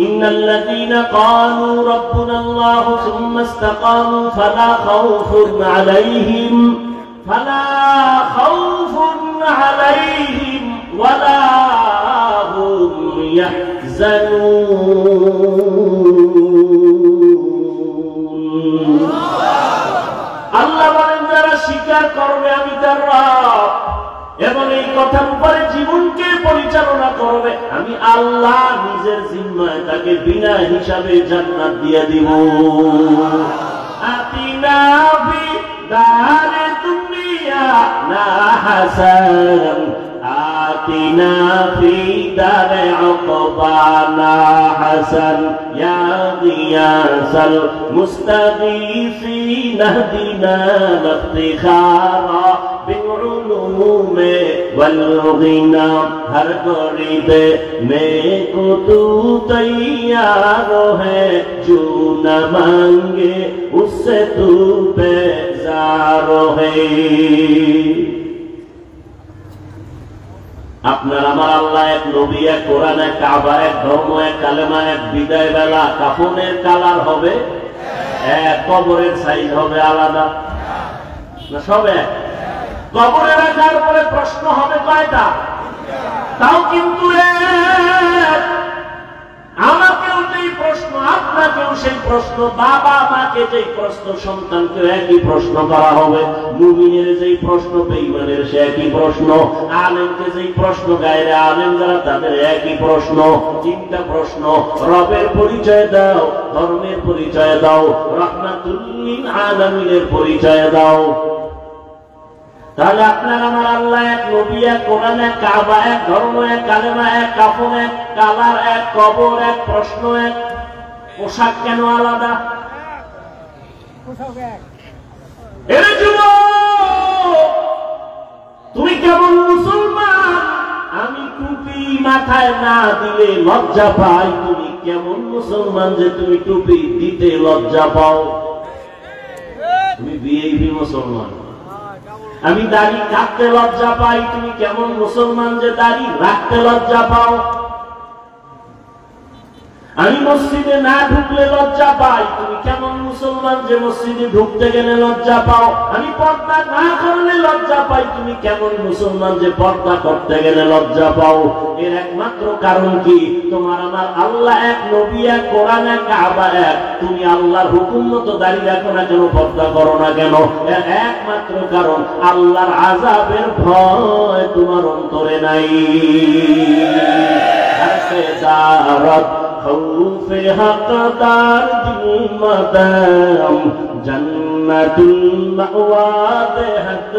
ইন্নাল্লাযীনা ক্বালু রাব্বুনাল্লাহু সুম্মা ইসতাকামু ফালা খাউফুন আলাইহিম ওয়ালা হুম ইয়াহজানুন। আল্লাহ বলেন যারা স্বীকার করবে আমি তার রব এবং এই কথার উপরে জীবনকে পরিচালনা করবে, আমি আল্লাহ নিজের জিম্মায় তাকে বিনা হিসাবে জান্নাত দিয়ে দিব। আতিনা ফি দারে দুনিয়া না হাসান, আতিনা ফি দারে উকবানা হাসান, ইয়া গিয়াসাল মুস্তাগীসিন ইহদিনা ইফতিখারা بالعلوم والغنى ہر غریب میں کو تو تیار ہے، جو نہ مانگے اس سے تو بیزار ہے۔ আপনার আমার আল্লাহ এক, নবী এক, কোরআন এক, কাবা এক, ধর্ম এক, কালেমা এক, বিদায় বেলা কাফনের কালার হবে এক, কবরের সাইজ হবে আলাদা না? সব এক। কবরে রাখার পরে প্রশ্ন হবে কয়টা? তাও কিন্তু আমাকেও যেই প্রশ্ন, আপনাকেও সেই প্রশ্ন, বাবা মাকে যেই প্রশ্ন, সন্তানকে একই প্রশ্ন করা হবে। মুমিনের যেই প্রশ্ন, বেঈমানের সে একই প্রশ্ন। আলেমকে যেই প্রশ্ন, গায়রে আলেম যারা তাদের একই প্রশ্ন। তিনটা প্রশ্ন, রবের পরিচয় দাও, ধর্মের পরিচয় দাও, রাহমাতুল লিল আলামিনের পরিচয় দাও। তাহলে আপনার আমার আল্লাহ এক, নবী এক, কোরআন এক, কাবা এক, ধর্ম এক, কালেমা এক, কাফন এক, কালার এক, কবর এক, প্রশ্ন এক। পোশাক কেন আলাদা? এরে যুবক, তুমি কেমন মুসলমান? আমি টুপি মাথায় না দিলে লজ্জা পাই। তুমি কেমন মুসলমান যে তুমি টুপি দিতে লজ্জা পাও? তুমি ভিআইপি মুসলমান। আমি দাড়ি কাটতে লজ্জা পাই, তুমি কেমন মুসলমান যে দাড়ি রাখতে লজ্জা পাও? আমি মসজিদে না ঢুকলে লজ্জা পাই, তুমি কেমন মুসলমান যে মসজিদে ঢুকতে গেলে লজ্জা পাও? আমি পর্দা না করলে লজ্জা পাই, তুমি কেমন মুসলমান যে পর্দা করতে গেলে লজ্জা পাও? এর একমাত্র কারণ কি? তোমার আমার আল্লাহ এক, নবী এক, কোরআন এক, কাবা এক। তুমি আল্লাহর হুকুম মতো দাঁড়িয়ে রাখো না কেন, পর্দা করো না কেন? এর একমাত্র কারণ আল্লাহর আযাবের ভয় তোমার অন্তরে নাই। خوف حقدار دل مدام جنت المأوى بحق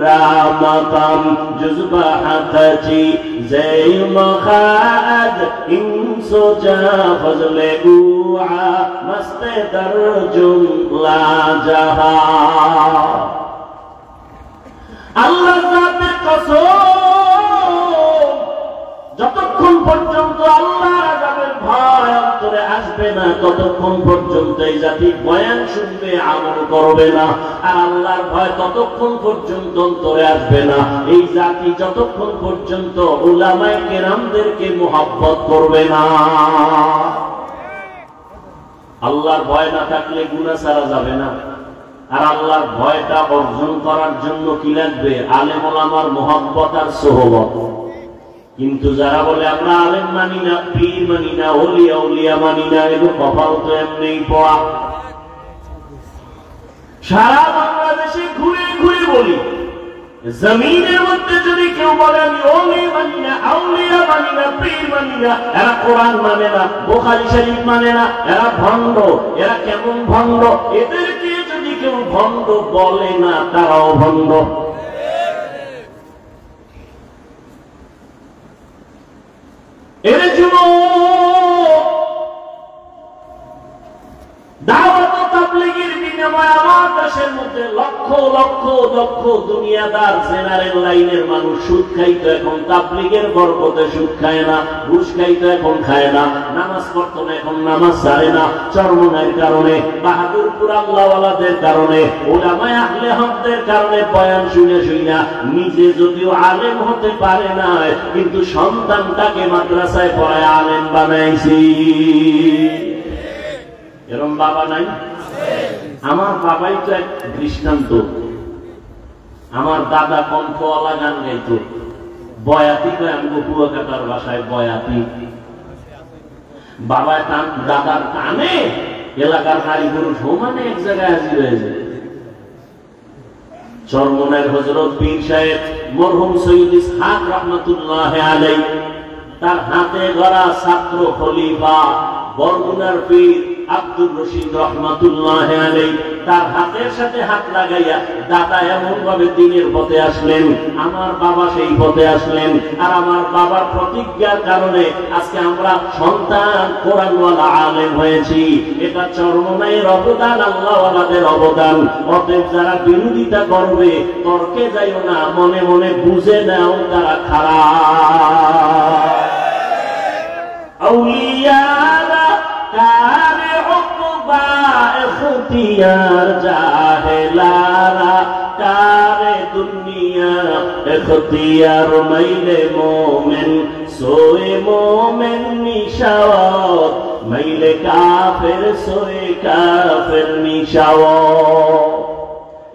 رامقام جذبہ حتچی زی مخاد انسو جا فضل اوعا مست در جملہ جہا اللہ ذات قسم যতক্ষণ পর্যন্ত আল্লাহর আযাবের ভয় অন্তরে আসবে না, ততক্ষণ পর্যন্ত এই জাতি বয়ান শুনবে, আমল করবে না। আর আল্লাহর ভয় ততক্ষণ পর্যন্ত অন্তরে আসবে না, এই জাতি যতক্ষণ পর্যন্ত উলামায়ে কেরামদেরকে মুহাব্বত করবে না। আল্লাহর ভয় না থাকলে গুনাহ ছাড়া যাবে না। আর আল্লাহর ভয়টা অর্জন করার জন্য কি লাগবে? আলেম ওলামার মুহাব্বত আর সোহবত। কিন্তু যারা বলে আমরা আলেম মানি না, পীর মানি না, ওলিয়া উলিয়া মানি না, এগুলো কপাল তো এমনি পড়া। সারা বাংলাদেশে ঘুরে ঘুরে বলি, জমিনের মধ্যে যদি কেউ বলে আমি ওলি মানি না, আউলিয়া মানি না, পীর মানি না, এরা কোরআন মানে না, বুখারী শরীফ মানে না, এরা ভণ্ড। এরা কেমন ভণ্ড? এদেরকে যদি কেউ ভণ্ড বলে না, তারাও ভণ্ড। এর যুবক, দাওয়াত ও তাবলীগের সময় আমার দেশের মধ্যে লক্ষ লক্ষ লক্ষ দুনিয়াদার জেনারেল লাইনের মানুষ সুদ খাইতো, এখন তাবলীগের বরকতে সুদ খায় না, ঘুষ খাইতো এখন খায় না, নামাজ পড়তো না এখন নামাজ ছাড়ে না, চরমনাইয়ের কারণে, বাহাদুরপুর আল্লাহওয়ালাদের কারণে, উলামায়ে আহলে হকদের কারণে বয়ান শুনে শুনে নিজে যদিও আলেম হতে পারে না, কিন্তু সন্তানটাকে মাদ্রাসায় পড়ায় আলেম বানাইছি। এরকম বাবা নাই? আমার বাবাই তো এক দৃষ্টান্ত। আমার দাদা কণ্ঠওয়ালা গান গাইতো, বয়াতি কয় আমি কুয়াকাটার বাসায় বয়াতি। বাবা দাদার টানে এলাকার নারী পুরুষ সমানে এক জায়গায় হাজির হয়েছে। চরমনের হযরত পীর সাহেব মরহুম সৈয়দ ইসহাক রাহমাতুল্লাহ আলাইহি, তার হাতে গড়া ছাত্র খলিফা বরগুনার পীর আব্দুর রশিদ রাহমাতুল্লাহ আলাইহি, তার হাতের সাথে হাত লাগাইয়া দাদা এমন ভাবে দ্বীনের পথে আসলেন, আমার বাবা সেই পথে আসলেন। আর আমার বাবার প্রতিজ্ঞার কারণে আজকে আমরা সন্তান কোরআনওয়ালা আলেম হয়েছি। এটা চরমনাইয়ের অবদান, আল্লাহওয়ালাদের অবদান। অতএব যারা বিরোধিতা করবে তর্কে যাইও না, মনে মনে বুঝে নাও তারা খারাপ। আউলিয়ারা কারে উকবা ইখতিয়ার, জাহেলারা কারে দুনিয়া ইখতিয়ার। মাইলে মোমেন সোয়ে মোমেন নিশাওয়াত, মাইলে কাফের সোয়ে কাফের নিশাওয়াত।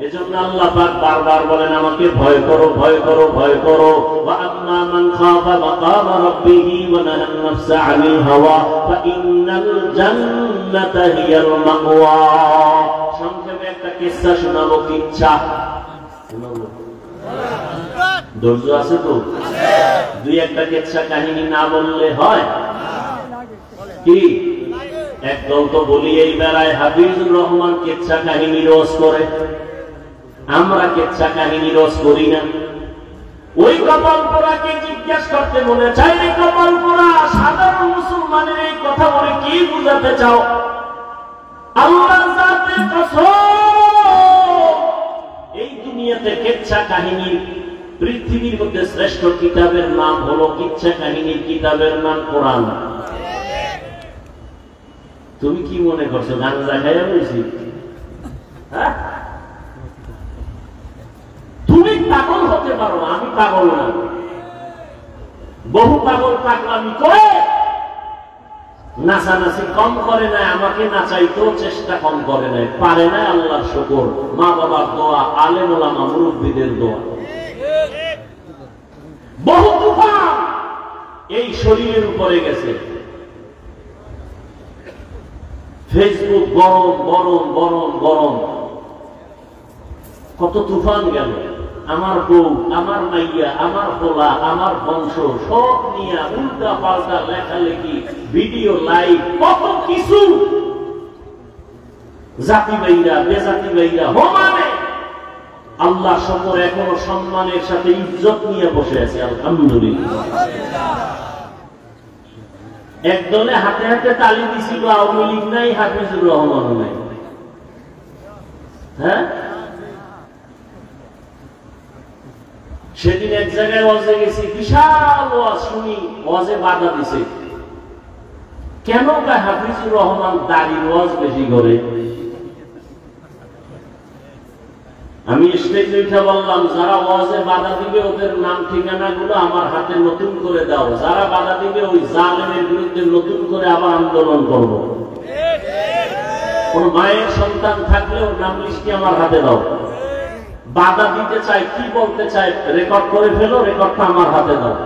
এজন্য আল্লাহ পাক বারবার বলেন আমাকে ভয় করো, ভয় করো, ভয় করো। ওয়া আম্মা মান খাফা মাকাম রাব্বিহি ওয়া নাহান নাফসা আনিল হাওয়া ফাইন্নাল জান্নাতা হিয়াল মাওয়া। সংক্ষেপে একটা কিসসা শোনাবো, কিচ্ছা শোনাবো। ধৈর্য আছে তো? দুই একটা কিচ্ছা কাহিনী না বললে হয় কি? একদল তো বলি এই বেড়ায় হাফিজুর রহমান কিচ্ছা কাহিনী রোজ করে, আমরা কিচ্ছা কাহিনী রোজ করি না। ওই কপাল পোড়াকে জিজ্ঞেস করতে মনে চাই, এই কপাল পোড়া সাধারণ মুসলমানের এই কথা বলে কি বুঝাতে চাও? আল্লাহর জাতের কসম, এই দুনিয়াতে কিচ্ছা কাহিনী, পৃথিবীর মধ্যে শ্রেষ্ঠ কিতাবের নাম হলো কিচ্ছা কাহিনীর কিতাবের নাম কোরআন। তুমি কি মনে করছো গাঞ্জা খাইয়া বলছি? হ্যাঁ, তুমি পাগল হতে পারো, আমি পাগল না। বহু পাগল পাগলামি করে নাচানাচি কম করে নাই, আমাকে নাচাইতেও চেষ্টা কম করে নাই, পারে না। আল্লাহর শুকর, মা বাবার দোয়া, আলেম ওলামা মুরব্বিদের দোয়া। বহু তুফান এই শরীরের উপরে গেছে। ফেসবুক গরম গরম গরম গরম, কত তুফান গেল। আমার বউ, আমার মাইয়া, আমার পোলা, আমার বংশ সব নিয়ে উল্টা পাল্টা লেখালেখি, ভিডিও লাইভ, কত কিছু। জাতি বাইরা বেজাতি বাইরা হোমানে আল্লাহ শকর, এখনো সম্মানের সাথে ইজ্জত নিয়ে বসে আছে আলহামদুলিল্লাহ। একদলে হাতে হাতে তালি দিছিল আওয়ামী লীগ নাই, হাফিজুর রহমান নাই। হ্যাঁ, সেদিন এক জায়গায় ওয়াজে গেছি, বিশাল ওয়াজ শুনি, ওয়াজে বাধা দিছে। কেন বা হাফিজুর রহমান দাড়ির ওয়াজ বেশি করে? আমি স্টেজে উঠে বললাম, যারা ওয়াজে বাধা দিবে ওদের নাম ঠিকানা গুলো আমার হাতে নতুন করে দাও, যারা বাধা দিবে ওই জালেমের বিরুদ্ধে নতুন করে আবার আন্দোলন করব। কোন মায়ের সন্তান থাকলে ওর নাম লিস্টটি আমার হাতে দাও। বাধা দিতে চাই, কি বলতে চাই রেকর্ড করে ফেলো, রেকর্ডটা আমার হাতে দাও।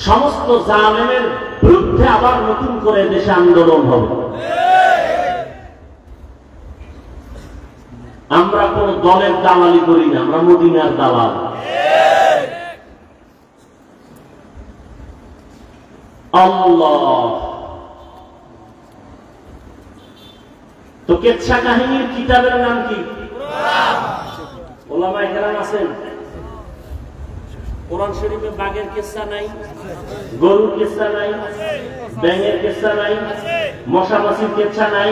সমস্ত জালেমের বিরুদ্ধে আবার নতুন করে দেশে আন্দোলন হবে। আমরা কোন দলের দালালি করি না, আমরা মদিনার দালাল। আল্লাহ তো কিচ্ছা কাহিনীর কিতাবের নাম কি? ওলামায়ে কেরাম আছেন। কোরআন শরীফে বাঘের কিচ্ছা নাই, গরুর কিচ্ছা নাই, ব্যাঙের কিচ্ছা নাই, মশা মাছির কিচ্ছা নাই,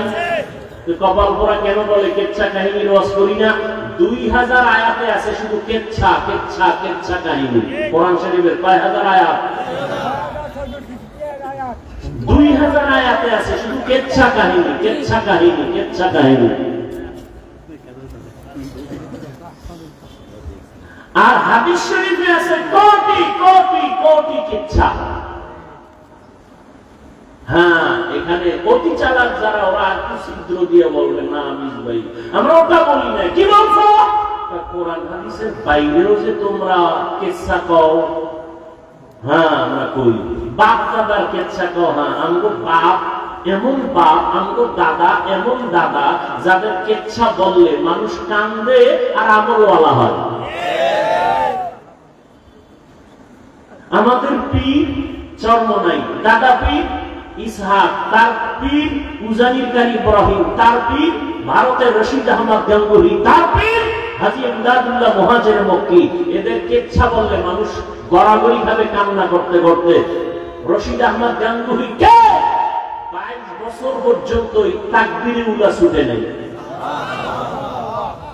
কপাল পোড়া কেন বলে? কেচ্ছা কাহিনীর ওয়াজ করি না? 2000 আয়াতে আছে শুধু কেচ্ছা কেচ্ছা কেচ্ছা কাহিনী। কোরআন শরীফের কয় হাজার আয়াত? 2000 আয়াতে আছে শুধু কেচ্ছা কাহিনী কেচ্ছা কাহিনী কেচ্ছা কাহিনী। আর হাদিস শরীফে আছে কোটি কোটি কোটি কেচ্ছা। হ্যাঁ, এখানে অতি চালাক যারা, ওরা একটু ছিদ্র দিয়ে বলবে না আমি ভাই আমরা ওটা বলি না। কি বলছো? কোরআন হাদিসের বাইরেও যে তোমরা কেচ্ছা কও। হ্যাঁ, আমরা কই। বাপ দাদার কেচ্ছা কও। হ্যাঁ, আমগো বাপ এমন বাপ, আমগো দাদা এমন দাদা যাদের কেচ্ছা বললে মানুষ কান্দে আর আমলওয়ালা হয়। আমাদের পীর চরমনাই, দাদা পীর ইসহাক, তার পীর উজানির কারি ইব্রাহিম, তার পীর ভারতের রশিদ আহমদ গঙ্গুহি, তার পীর হাজী ইমদাদুল্লাহ মুহাজির মক্কি। এদের কেচ্ছা বললে মানুষ গড়াগড়ি ভাবে কান্না করতে করতে। রশিদ আহমদ গঙ্গুহি কে 22 বছর পর্যন্ত তাকবীরে উলা ছুটে নেই।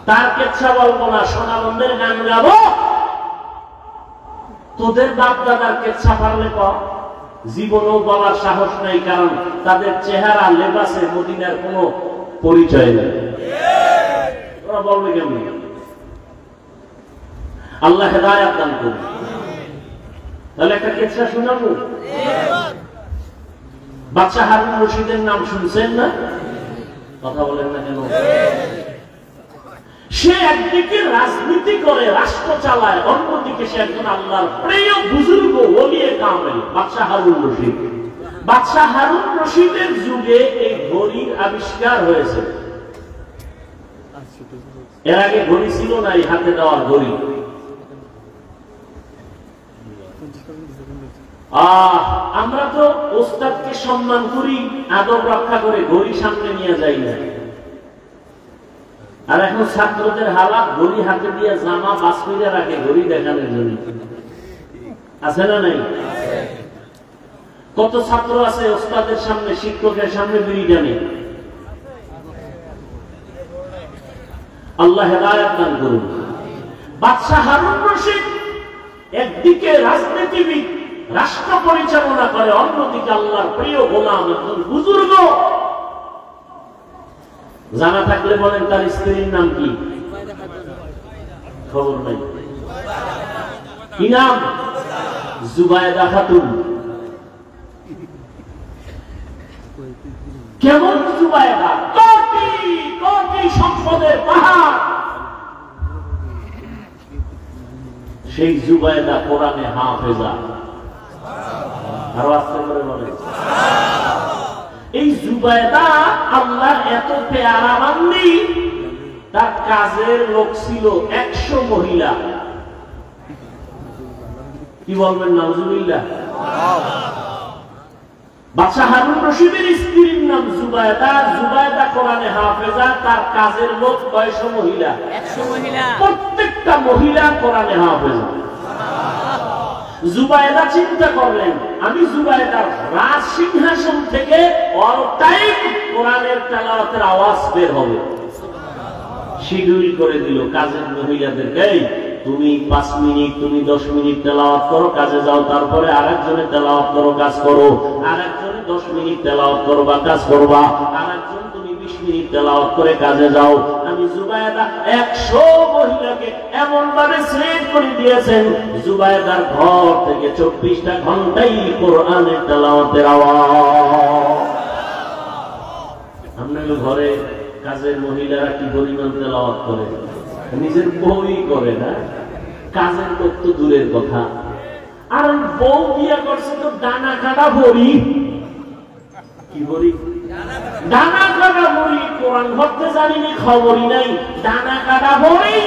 তার কেচ্ছা বলবো না, সোনাবন্দের গান গাবো। তোদের বাপ দাদার কেচ্ছা পারলে কর, জীবনও বলার সাহস নাই, কারণ তাদের চেহারা লেবাসে মদিনার কোন পরিচয় নেই। ওরা বলবে কেমন? আল্লাহ হেদায়েত দান করুন। তাহলে একটা কেচ্ছা শোনাবো। বাদশা হারুন রশিদের নাম শুনছেন না? কথা বলেন না কেন? সে একদিকে রাজনীতি করে, রাষ্ট্র চালায়, অন্যদিকে সে একজন আল্লাহর প্রিয় বুজুর্গ ওলিয়ে কামেল বাদশা হারুন রশিদ। বাদশা হারুন রশিদের যুগে এই ঘড়ির আবিষ্কার হয়েছে। এর আগে ঘড়ি ছিল না, এই হাতে দেওয়ার ঘড়ি। আমরা তো ওস্তাদকে সম্মান করি, আদব রক্ষা করে ঘড়ি সামনে নিয়ে যাই না। আর এখন ছাত্রদের হালাত, ঘড়ি হাতে দিয়ে জামা বাস করে রাখে ঘড়ি দেখানোর জন্য। আছে না নাই? কত ছাত্র আছে ওস্তাদের সামনে, শিক্ষকের সামনে বিড়ি টানে। আল্লাহ হেদায়েত দান করুন। বাদশা হারুন রশিদ একদিকে রাজনীতিবিদ, রাষ্ট্র পরিচালনা করে, অন্যদিকে আল্লাহর প্রিয় গোলাম, একজন বুজুর্গ। জানা থাকলে বলেন তার স্ত্রীর নাম কি? খবর নাই। কি নাম? জুবায়দা খাতুন। কেমন জুবায়দা? কোটি কোটি সম্পদের পাহাড়। সেই জুবায়দা কোরআনে হাফেজা। আরো আস্তে করে বলেন। এই জুবায়দা আল্লাহর এত পেয়ারা বান্দি, তার কাজের লোক ছিল 100 মহিলা। কি বলবেন? নাউজুবিল্লাহ। বাদশা হারুন রশিদের স্ত্রীর নাম জুবায়দা। জুবায়দা কোরআনে হাফেজা, তার কাজের লোক 100 মহিলা। 100 মহিলা, প্রত্যেকটা মহিলা কোরআনে হাফেজা। জুবায়দা চিন্তা করলেন, আমি জুবায়দার রাজ সিংহাসন থেকে অল টাইম কোরআনের তেলাওয়াতের আওয়াজ বের হবে। শিডিউল করে দিল কাজের মহিলাদেরকে, তুমি 5 মিনিট, তুমি 10 মিনিট তেলাওয়াত করো, কাজে যাও। তারপরে আরেকজনে তেলাওয়াত করো, কাজ করো। আরেকজনে 10 মিনিট তেলাওয়াত করবা, কাজ করবা। আরেকজন তুমি 20 মিনিট তেলাওয়াত করে কাজে যাও। আমি জুবায়দা 100 মহিলাকে এমন ভাবে সেট করে দিয়েছেন, জুবায়দার ঘর থেকে 24টা ঘন্টাই কোরআনের তেলাওয়াতের আওয়াজ। আপনাদের ঘরে কাজের মহিলারা কি পরিমাণ তেলাওয়াত করে? নিজের বউই করে না, কাজের লোক তো দূরের কথা। আর বউ বিয়ে করছে তো ডানা কাটা বড়ি। কি বড়ি? ডানা কাটা বড়ি। কোরআন ধরতে জানিনি, খবরই নাই। ডানা কাটা বড়ি।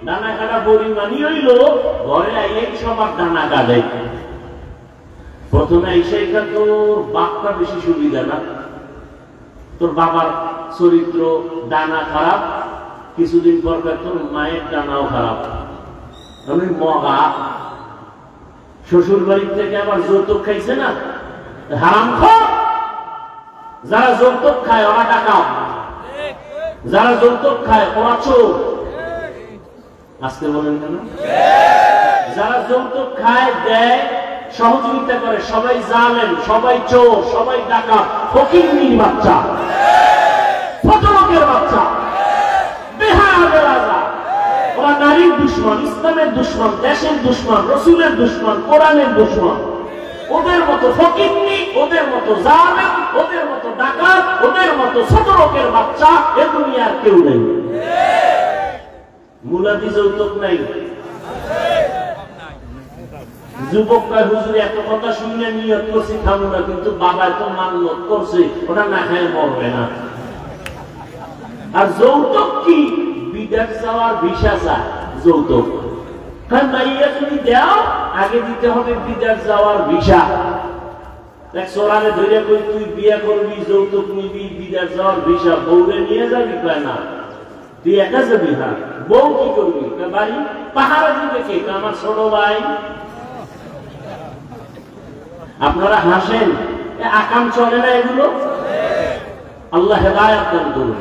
ডানা কাটা বড়ি মানি হইল ঘরে আইলেই সবার ডানা কাটে। প্রথমে এসে তোর বাপটা বেশি সুবিধা না, তোর বাবার চরিত্র ডানা খারাপ, কিছুদিন পর তোর মায়ের ডানাও খারাপ। আমি মগা শ্বশুর বাড়ির থেকে আবার যৌতুক খাইছে না, হারাম খাও। যারা যৌতুক খায় ওরা টাকা যারা যৌতুক খায় ওরা চোর। আজকে বলেন কেন? যারা যৌতুক খায়, দেয়, সহযোগিতা করে, সবাই জালেম, সবাই চোর, সবাই ডাকাত, ফকিন্নির বাচ্চা, ফজলকের বাচ্চা, বেহায়াদের রাজা। ওরা নারীর দুশ্মন, ইসলামের দুশ্মন, দেশের দুশ্মন, রসুলের দুশ্মন, কোরআনের দুশ্মন। ওদের মতো ফকিন্নি, ওদের মতো জালেম, ওদের মতো ডাকাত, ওদের মতো ফজলকের বাচ্চা এ দুনিয়ার কেউ নেই। মুলাদি যৌতুক নাই। যুবক কয় হুজুর এত কথা শুনে নিয়ত করছি খাবো না, কিন্তু বাবা তো মান্যত করছে, ওটা না খায় মরবে না। আর যৌতুক কি? বিদেশ যাওয়ার ভিসা চায় যৌতুক। কারণ মাইয়া যদি দাও, আগে দিতে হবে বিদেশ যাওয়ার ভিসা। এক সোরারে ধরে কই তুই বিয়ে করবি, যৌতুক নিবি, বিদেশ যাওয়ার ভিসা, বউরে নিয়ে যাবি? কয় না, তুই একা যাবি। হ্যাঁ, বউ কি করবি? বাড়ি পাহাড়ে দিবে কে? আমার ছোট ভাই। আপনারা হাসেন, আকাম চলে না এগুলো? আল্লাহ হেদায়েত দান করুন।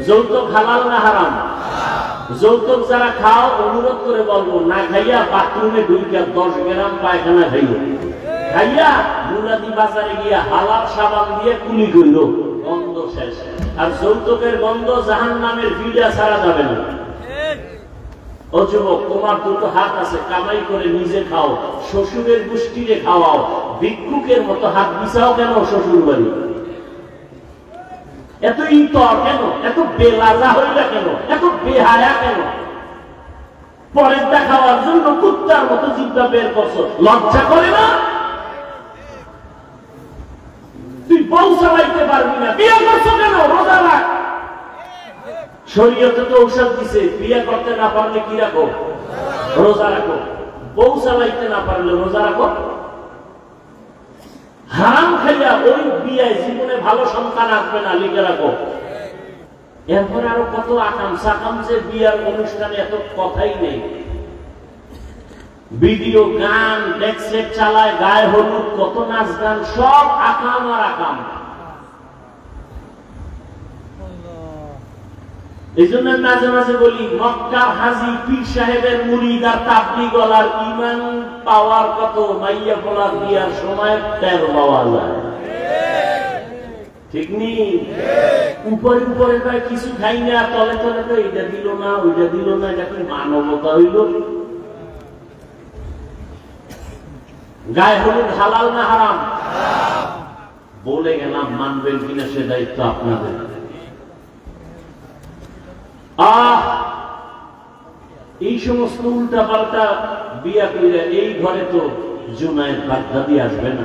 যৌতুক হালাল না হারাম? যৌতুক যারা খাও, অনুরোধ করে বলবো, না খাইয়া বাথরুমে ঢুকিয়া 10 গ্রাম পায়খানা খাইও, খাইয়া মুলাদি বাজারে গিয়া হালাল সাবান দিয়ে কুলি কইল, গন্ধ শেষ। আর যৌতুকের গন্ধ জাহান্নামের ভিড়া ছাড়া যাবে না। ও যুবক, তোমার দুটো হাত আছে, কামাই করে নিজে খাও, শ্বশুরের গোষ্ঠীরে খাওয়াও। ভিক্ষুকের মতো হাত বিছাও কেন শ্বশুর বাড়ি? এত ইতর কেন? এত বেলাজা হইলা কেন? এত বেহায়া কেন? পরেরটা খাওয়ার জন্য কুত্তার মতো জিব্বা বের করছো, লজ্জা করে না? তুই বউ চালাইতে পারবি না, বিয়ে করছো কেন? রোজা রাখ। শরীয়তে তো ঔষধ দিছে, বিয়ে করতে না পারলে কি রাখো? রোজা রাখো। বউ চালাইতে না পারলে রোজা রাখো। হারাম খাইয়া ওই বিয়ে জীবনে ভালো সন্তান আসবে না, লিখে রাখো। এরপরে আরো কত আকাম সাকাম, যে বিয়ার অনুষ্ঠানে এত কথাই নেই। ভিডিও গান, ডেক্সেট চালায়, গায়ে হলুদ, কত নাচ গান, সব আকাম আর আকাম। এই জন্য মাঝে মাঝে বলি, মক্কার হাজি, পীর সাহেবের মুরিদ আর তাবলীগ ওয়ালার ঈমান পাওয়ার কত, মাইয়া পোলা বিয়ার সময় টের পাওয়া যায়। ঠিক নেই? উপরে উপরে কয় কিছু খাই না, তলে তলে তো এটা দিল না, ওইটা দিল না, এটা কি মানবতা হইল? গায়ে হলুদ হালাল না হারাম? বলে গেলাম, মানবেন কিনা সে দায়িত্ব আপনাদের। এই সমস্ত উল্টা পাল্টা বিয়া কইরা এই ঘরে তো জুনায়েদ বাগদাদি আসবে না।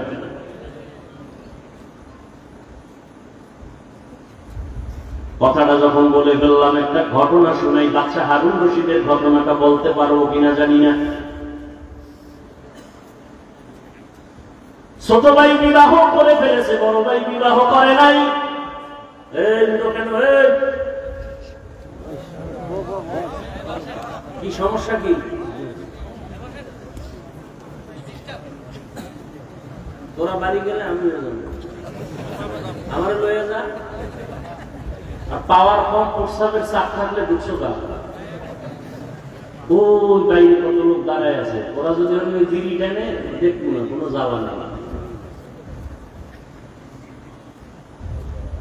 কথাটা যখন বলে ফেললাম, একটা ঘটনা শোনাই। বাদশা হারুন রশিদের ঘটনাটা বলতে পারবো কিনা জানি না। ছোট ভাই বিবাহ করে ফেলেছে, বড় ভাই বিবাহ করে নাই। কেন? কি সমস্যা? কি তোরা বাড়ি গেলে আমি আমার লয়ে যা। আর পাওয়ার কম, প্রস্তাবের চাপ থাকলে ঢুকছো কা? ওই বাইরে কত লোক দাঁড়ায় আছে, ওরা যদি আমি ওই দিল্লি টেনে দেখবো না, কোনো যাওয়া না।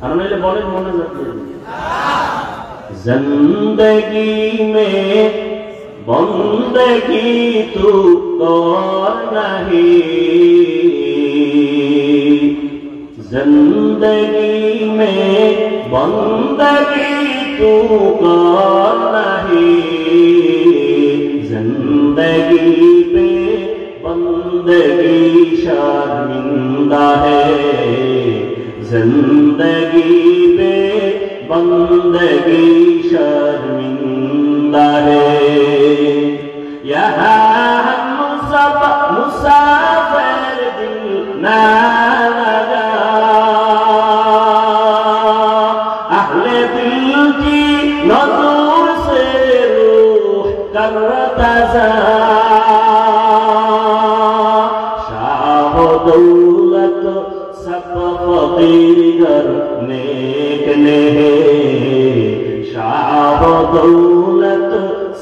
আর নাইলে বলেন মনে যাচ্ছে जिंदगी में बंदगी तू और नहीं, जिंदगी में बंदगी तू और नहीं, जिंदगी पे बंदगी शर्मिंदा है, जिंदगी पे बंदगी शर्मिंदा है। यहाँ हम सब मुसाफिर दिल ना लगा, अहले दिल की नज़र से रूह करता जा, शाह दौलत सब फकीर नेक ने बदौलत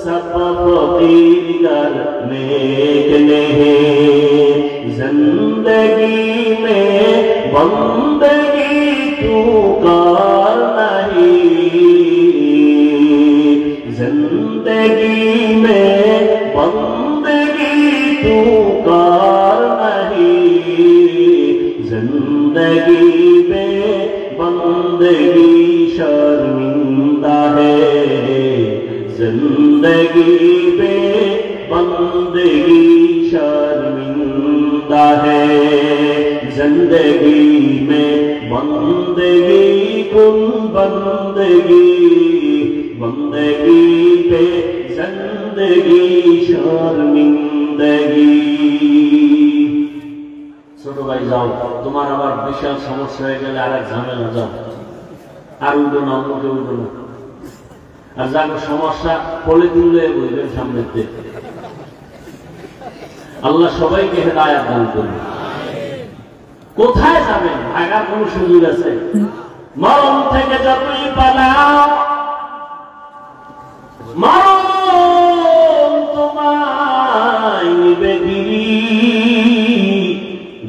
सब फकीर घर नेक नहीं, जिंदगी में बंदगी तू कर नहीं, जिंदगी में बंदगी तू कर नहीं, जिंदगी में बंदगी शर्मिंदा है, जिंदगी में बंदगी शर्मिंदा है, जिंदगी में बंदगी कुन बंदगी, बंदगी पे जिंदगी शर्मिंदगी। ছোট ভাই যাও, তোমার আবার বিশাল সমস্যা হয়ে গেলে আর এক ঝামেলা, যাও আর উঠো না, অন্যকে উঠো না। আর যার সমস্যা পলিথিন লয়ে বলবেন সামনে। আল্লাহ সবাইকে হেদায়েত দান করুন। কোথায় যাবেন? ভাগার কোন সুযোগ আছে? মরণ থেকে যতই পালাও, মরণ তোমায় নিবে গিরি,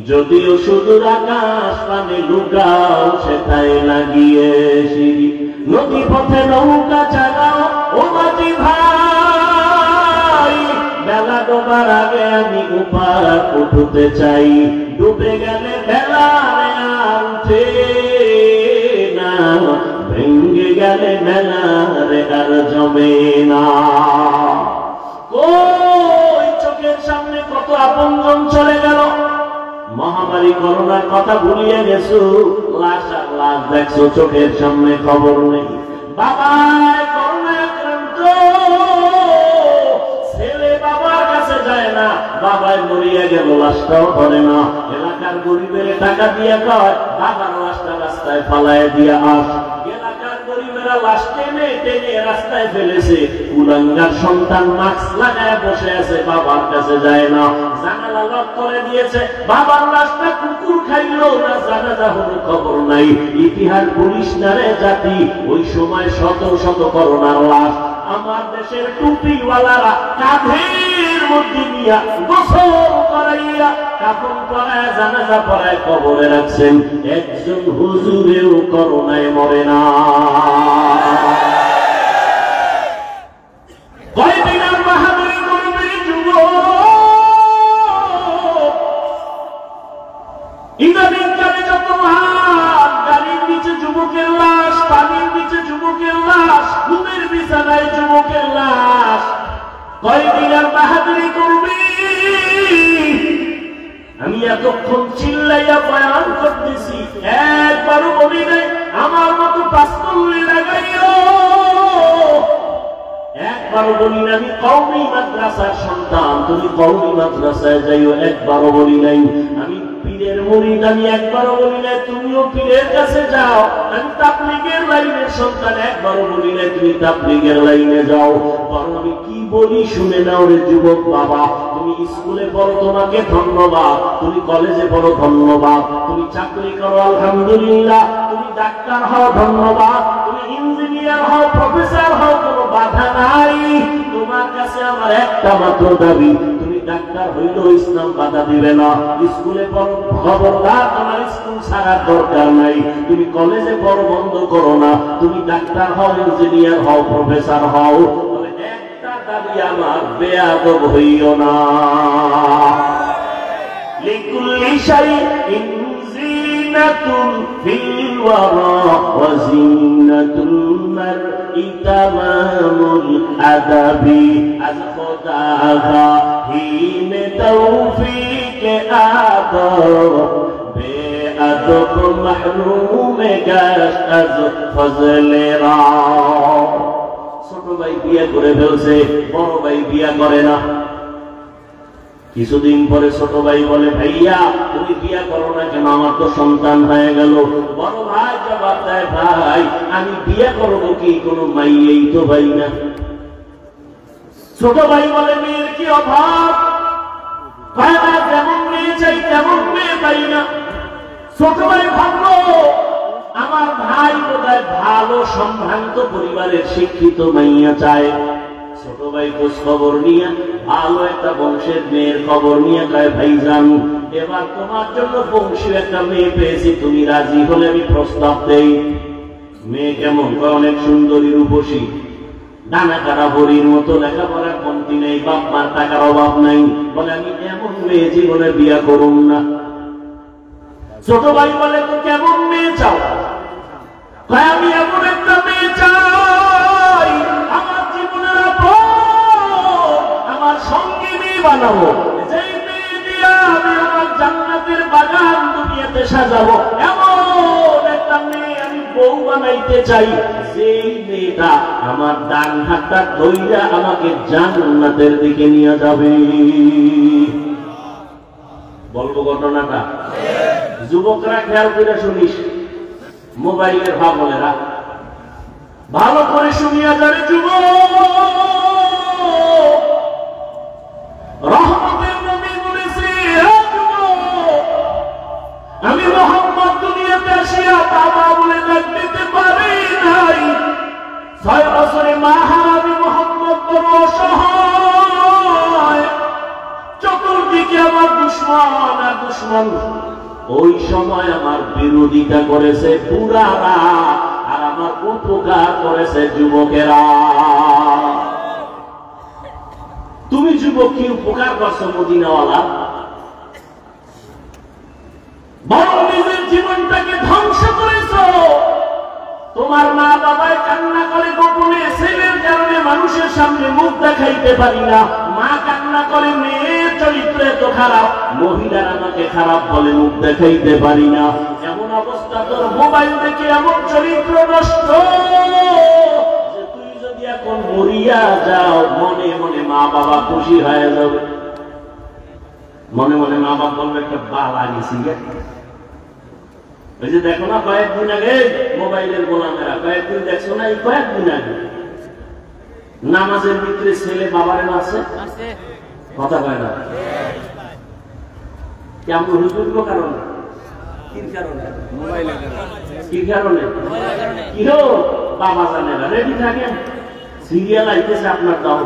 যদিও সুদূর আকাশ পানে লুকাও সেটাই লাগিয়ে সিঁড়ি, নদী পথে নৌকা চালাও ও মাঝি ভাই, বেলা ডোবার আগে আমি উপার উঠতে চাই, ডুবে গেলে বেলা আর উঠে না, ভেঙ্গে গেলে মেলারে আর জমে না। কই চোখের সামনে কত আপনজন চলে গেল, মহামারী করোনার কথা ভুলিয়ে গেছো, লাশ আর লাশ দেখছো, চোখের সামনে খবর নেই। বাবা করোনা আক্রান্ত, ছেলে বাবার কাছে যায় না, বাবায় মরিয়া গেল লাশটাও ধরে না, এলাকার গরিবের টাকা দিয়ে কয় বাবার লাশটা রাস্তায় ফালায় দিয়ে আস, এলাকার গরিবেরা লাশ টেনে টেনে রাস্তায় ফেলেছে, কুলাঙ্গার সন্তান মাস্ক লাগায় বসে আছে, বাবার কাছে যায় না, জানালা লক করে দিয়েছে, বাবার লাশটা কুকুর খাইলো না জানাজা হলো খবর নাই। ইতিহাস পুলিশ নারে জাতি, ওই সময় শত শত করোনার লাশ আমার দেশের টুপিওয়ালারা কাঁধের মধ্যে নিয়া গোসল করাইয়া কাপড় পরায় জানাজা পরায় কবরে রাখছেন, একজন হুজুরেও করোনায় মরে না। কয়দিন আর বাহাদুরি করবে যুবক, ইদানিং কালে যত হাত, গাড়ির নিচে যুবকের লাশ, পানির নিচে যুবকের লাশ, ঘুমের বিছানায় যুবকের লাশ, কয়দিন আর বাহাদুরি করবি? আমি এতক্ষণ চিল্লাইয়া বয়ান করতেছি, একবারও বলি নাই আমার মতো পাঁচকল্লি লাগাইও, একবারও বলি না আমি কওমি মাদ্রাসার সন্তান তুমি কওমি মাদ্রাসায় যাইও, একবারও বলি নাই আমি পীরের মুরিদ, আমি একবারও বলি নাই তুমিও পীরের কাছে যাও, আমি তাবলীগের লাইনের সন্তান, একবারও বলি নাই তুমি তাবলীগের লাইনে যাও। বরং আমি কি বলি শুনে নাও রে যুবক বাবা, তুমি স্কুলে পড়ো তোমাকে ধন্যবাদ, তুমি কলেজে পড়ো ধন্যবাদ, তুমি চাকরি করো আলহামদুলিল্লাহ, তুমি ডাক্তার হও ধন্যবাদ, তুমি ইঞ্জিনিয়ার হও প্রফেসর হও কোনো বাধা নাই। তোমার কাছে আমার একটা মাত্র দাবি, তুমি ডাক্তার হইলেও ইসলাম বাধা দিবে না, স্কুলে পড়ো খবরদার তোমার স্কুল ছাড়ার দরকার নাই, তুমি কলেজে পড়ো বন্ধ করো না, তুমি ডাক্তার হও ইঞ্জিনিয়ার হও প্রফেসর হও, তবে একটা দাবি আমার, বেয়াদব হইও না। লিকুল্লি শাইইন জিনাতুন ফিল ওয়ারা ওয়া জিনাতুল মারই তামামুল আদাবি, আজ খোদা গাহিন তৌফিক আদব, বেআদব মাহরুম গাশ আজ ফজলে রা। ছোট ভাই বিয়ে করে ফেলছে, বড় ভাই বিয়ে করে না। কিছুদিন পরে ছোট ভাই বলে ভাইয়া তুমি বিয়ে করো না কেন, আমার তো সন্তান হয়ে গেল। বড় ভাই জবাব দেয় ভাই আমি বিয়ে করবো কি, কোনো মাইয়েই তো ভাই না। ছোট ভাই বলে মেয়ের কি অভাব, যেমন মেয়ে চাই তেমন মেয়ে পাই না। ছোট ভাই ভাবলো আমার ভাই বোধহয় ভালো সম্ভ্রান্ত পরিবারের শিক্ষিত মাইয়া চায়। ছোট ভাই খোঁজ খবর নিয়ে ভালো একটা বংশের মেয়ের খবর নিয়ে কয়, ভাইজান এবার তোমার জন্য বংশীয় একটা মেয়ে পেয়েছি, তুমি রাজি হলে আমি প্রস্তাব দেই। মেয়ে কেমন? অনেক সুন্দরী, রূপসী, ডানা কাটা হরির মতো, লেখাপড়ার কমতি নেই, বাপ মার টাকার অভাব নাই। বলে আমি এমন মেয়ে জীবনে বিয়া করুন না। ছোট ভাই বলে, তো কেমন মেয়ে চাও? আমি এমন একটা মেয়ে চাই আমার জীবনের আমার সঙ্গিনী বানাবো, যেই মেয়ে দিয়া আমি আমার জান্নাতের বাগান দুনিয়াতে সাজাবো, এমন একটা মেয়ে আমি বউ বানাইতে চাই, যেই মেয়েটা আমার ডান হাতটা ধইরা আমাকে জান্নাতের দিকে নিয়ে যাবে। বলবো ঘটনাটা? যুবকরা খেয়াল করে শুনিস, মোবাইলের ভাবলেরা ভালো করে শুনিয়া যাবে। যুবক, রহমতের নবী বলেছে, আমি মুহাম্মদ দুনিয়াতে আসিয়া বাবা বলে ডাক দিতে পারি নাই। 6 বছরে মা হারামি মুহাম্মদ বড় অসহায়, চতুর্দিকে আমার দুশমন আর দুশমন। ওই সময় আমার বিরোধিতা করেছে বুড়ারা, আর আমার উপকার করেছে যুবকেরা। তুমি যুবক কি উপকার করছো মদিনাওয়ালা? বরং নিজের জীবনটাকে ধ্বংস করেছো। তোমার মা বাবায় কান্না করে গোপনে, ছেলের কারণে মানুষের সামনে মুখ দেখাইতে পারি না। মা কান্না করে, মেয়ের চরিত্র এত খারাপ, মহিলার আমাকে খারাপ বলে, মুখ দেখাইতে পারি না। এমন অবস্থা তোর মোবাইল দেখে এমন চরিত্র নষ্ট যে তুই যদি এখন মরিয়া যাও, মনে মনে মা বাবা খুশি হয়ে যাবে। মনে মনে মা বাবা বলবে, একটা বাবা গেছি। ওই যে দেখো না কয়েকদিন আগে মোবাইলের গোলামেরা, কয়েকদিন দেখছো না, এই কয়েকদিন আগে নামাজের ভিতরে ছেলে বাবারে মারছে, কথা কয় না? কেমন হুজুর কারণ? কি কারণে? কি হো বাবা জানে না, রেডি থাকেন, সিরিয়াল আইতেছে আপনার দাও।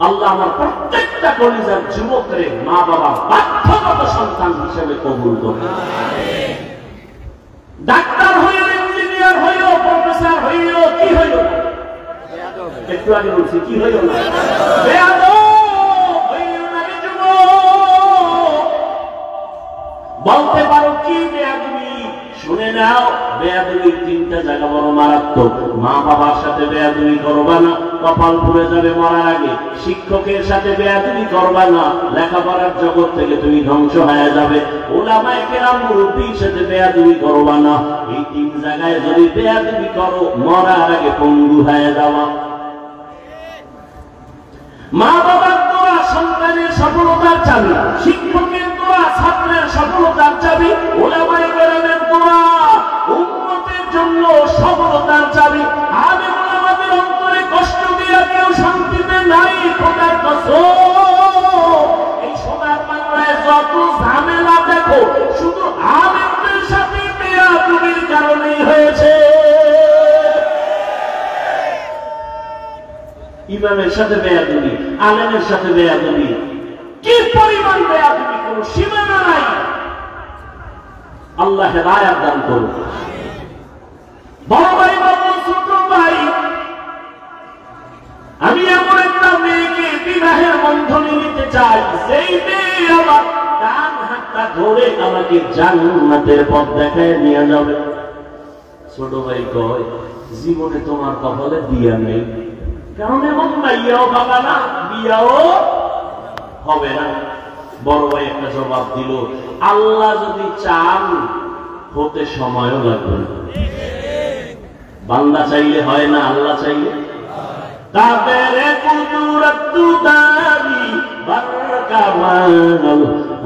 আল্লাহ আমার প্রত্যেকটা কলিজার যুবকরে মা বাবা বাধ্যগত সন্তান হিসেবে কবুল করে। ডাক্তার হইল, ইঞ্জিনিয়ার হইল, প্রফেসর হইল, কি হইল? একটু আগে বলছি, কি হইল না? বলতে পারো কি বেয়াদবি? শুনে নাও, বেয়াদবির 3টা জায়গা বড় মারাত্মক। মা বাবার সাথে বেয়াদবি করবা না, কপাল পুড়ে যাবে মরার আগে। শিক্ষকের সাথে বেয়াদবি করবা না, লেখাপড়ার জগৎ থেকে তুমি ধ্বংস হয়ে যাবে। উলামায়ে কেরাম মুরব্বির সাথে বেয়াদবি করবা না। এই 3 জায়গায় যদি বেয়াদবি করো, মরার আগে পঙ্গু হয়ে যাওয়া। মা বাবার দোয়া সন্তানের সফলতার চাবি, শিক্ষকের দোয়া ছাত্রের সফলতার চাবি, উলামায়ে কেরামের দোয়া উম্মতের জন্য সফলতার চাবি। আলেম উলামাদের অন্তরে কষ্ট দিয়া কেউ শান্তিতে নাই। খোদার কসম, এই সোনার বাংলায় যত ঝামেলা দেখো, শুধু আলেমদের সাথে বেয়াদবির কারণেই হয়েছে। ইমামের সাথে বেয়াদবি, আলেমের সাথে বেয়াদবি, কি পরিমাণ বেয়াদবি, কোন সীমানা নাই। আল্লাহ হেদায়েত দান করুন। বড় ভাই বলল, ছোট ভাই, আমি এমন একটা মেয়েকে বিবাহের বন্ধনে নিতে চাই, সেই মেয়ে আমার ডান হাতটা ধরে আমাকে জান্নাতের পথ দেখায় নিয়ে যাবে। ছোট ভাই কয়, জীবনে তোমার কপালে বিয়া নেই, কারণ এমন মাইয়াও পাবা না, বিয়াও হবে না। বড় ভাই একটা জবাব দিল, আল্লাহ যদি চান হতে সময়ও লাগবে না। বান্দা চাইলে হয় না, আল্লাহ চাইলে। কাদের কুদরত দারি বরকামাল,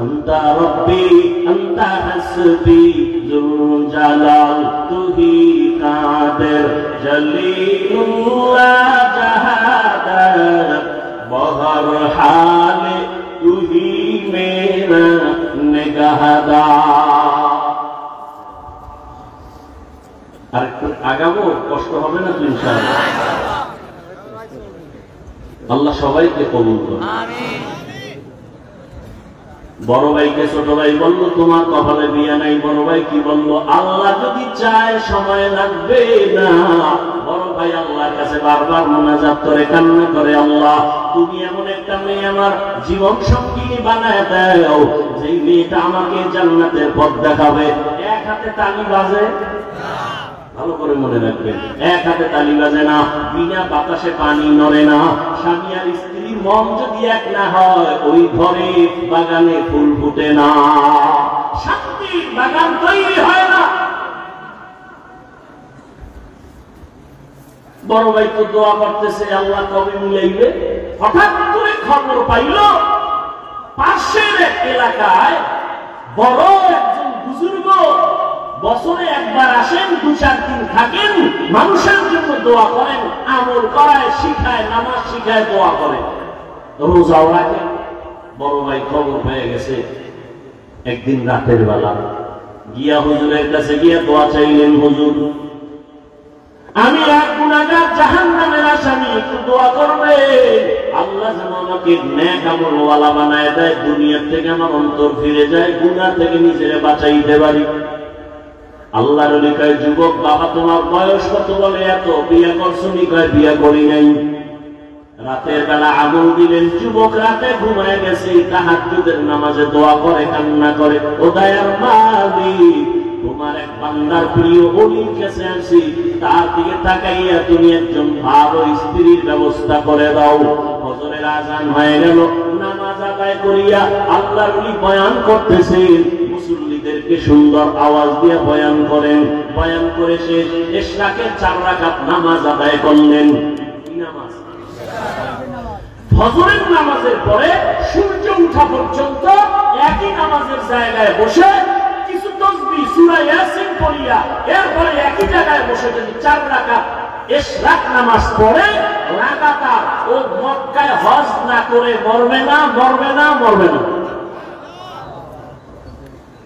আনতা রব্বি আনতা হাসবি জুল জালাল, তুহি কাদের জলিলুল্লাহ জাহাদাত, বহর হালে তুহি মেরা هدى আরেকটু আগাবো, কষ্ট হবে না তো ইনশাআল্লাহ। আল্লাহ সবাইকে কবুল করুন। বড় ভাইকে ছোট ভাই বলল তোমার কপালে বিয়ে নাই। বড় ভাই কি বলল? আল্লাহ যদি চায় সময় লাগবে না। বড় ভাই আল্লাহর কাছে বারবার মুনাজাত করে কান্না করে, আল্লাহ তুমি এমন একটা মেয়ে আমার জীবন সঙ্গিনী বানায় দাও যেই মেয়েটা আমাকে জান্নাতের পথ দেখাবে। এক হাতে তালি বাজে, ভালো করে মনে রাখবেন, এক হাতে তালি বাজে না, বিনা বাতাসে পানি নড়ে না। স্বামী আর স্ত্রীর মন যদি এক না হয়, ওই ঘরে বাগানে ফুল ফুটে না, শান্তির বাগান তৈরি হয় না। বড় ভাই তো দোয়া করতেছে আল্লাহ কবে মিলাইবে। হঠাৎ করে খবর পাইল পাশের এক এলাকায় বড় একজন বুজুর্গ বছরে একবার আসেন, 2-4 দিন থাকেন, মানুষের জন্য দোয়া করেন, আমল করায়, শিখায়, নামাজ শিখায়, দোয়া করে, রোজাও রাখেন। বড় ভাই খবর পেয়ে গেছে। একদিন রাতের বেলা গিয়া হুজুরের কাছে গিয়া দোয়া চাইলেন, হুজুর আমি এক গুনাহগার, জাহান্নামের আসামি, একটু দোয়া করবে আল্লাহ যেন আমাকে নেক আমলওয়ালা বানায় দেয়, দুনিয়া থেকে আমার অন্তর ফিরে যায়, গুনাহ থেকে নিজেরে বাঁচাইতে পারি। আল্লাহর ওলি কয়, যুবক বাবা তোমার বয়স কত? বলে এত। বিয়ে করছো নি? কয় বিয়ে করি নাই। রাতের বেলা আমল দিলেন। যুবক রাতে ঘুমায় গেছে, তাহাজ্জুদের নামাজে দোয়া করে, কান্না করে, ও দয়ার মালিক তোমার এক বান্দার প্রিয় ওলির কাছে আসি, তার দিকে তাকাইয়া তুমি একজন ভালো স্ত্রীর ব্যবস্থা করে দাও। ফজরের আযান হয়ে গেল, নামাজ আদায় করিয়া আল্লাহর ওলি বয়ান করতেছেন। মুসল্লিদেরকে সুন্দর আওয়াজ দিয়ে বয়ান করেন। বয়ান করে শেষ ইশরাকের 4 রাকাত নামাজ আদায় করলেন। কি নামাজ? ফজরের নামাজের পরে সূর্য ওঠা পর্যন্ত একই নামাজের জায়গায় বসে কিছু তাসবিহ সূরা ইয়াসিন পড়িয়া এরপরে একই জায়গায় বসে যদি 4 রাকাত ইশরাক নামাজ পড়ে, লাগাতার ও মক্কায় হজ না করে মরবে না, মরবে না, মরবে না।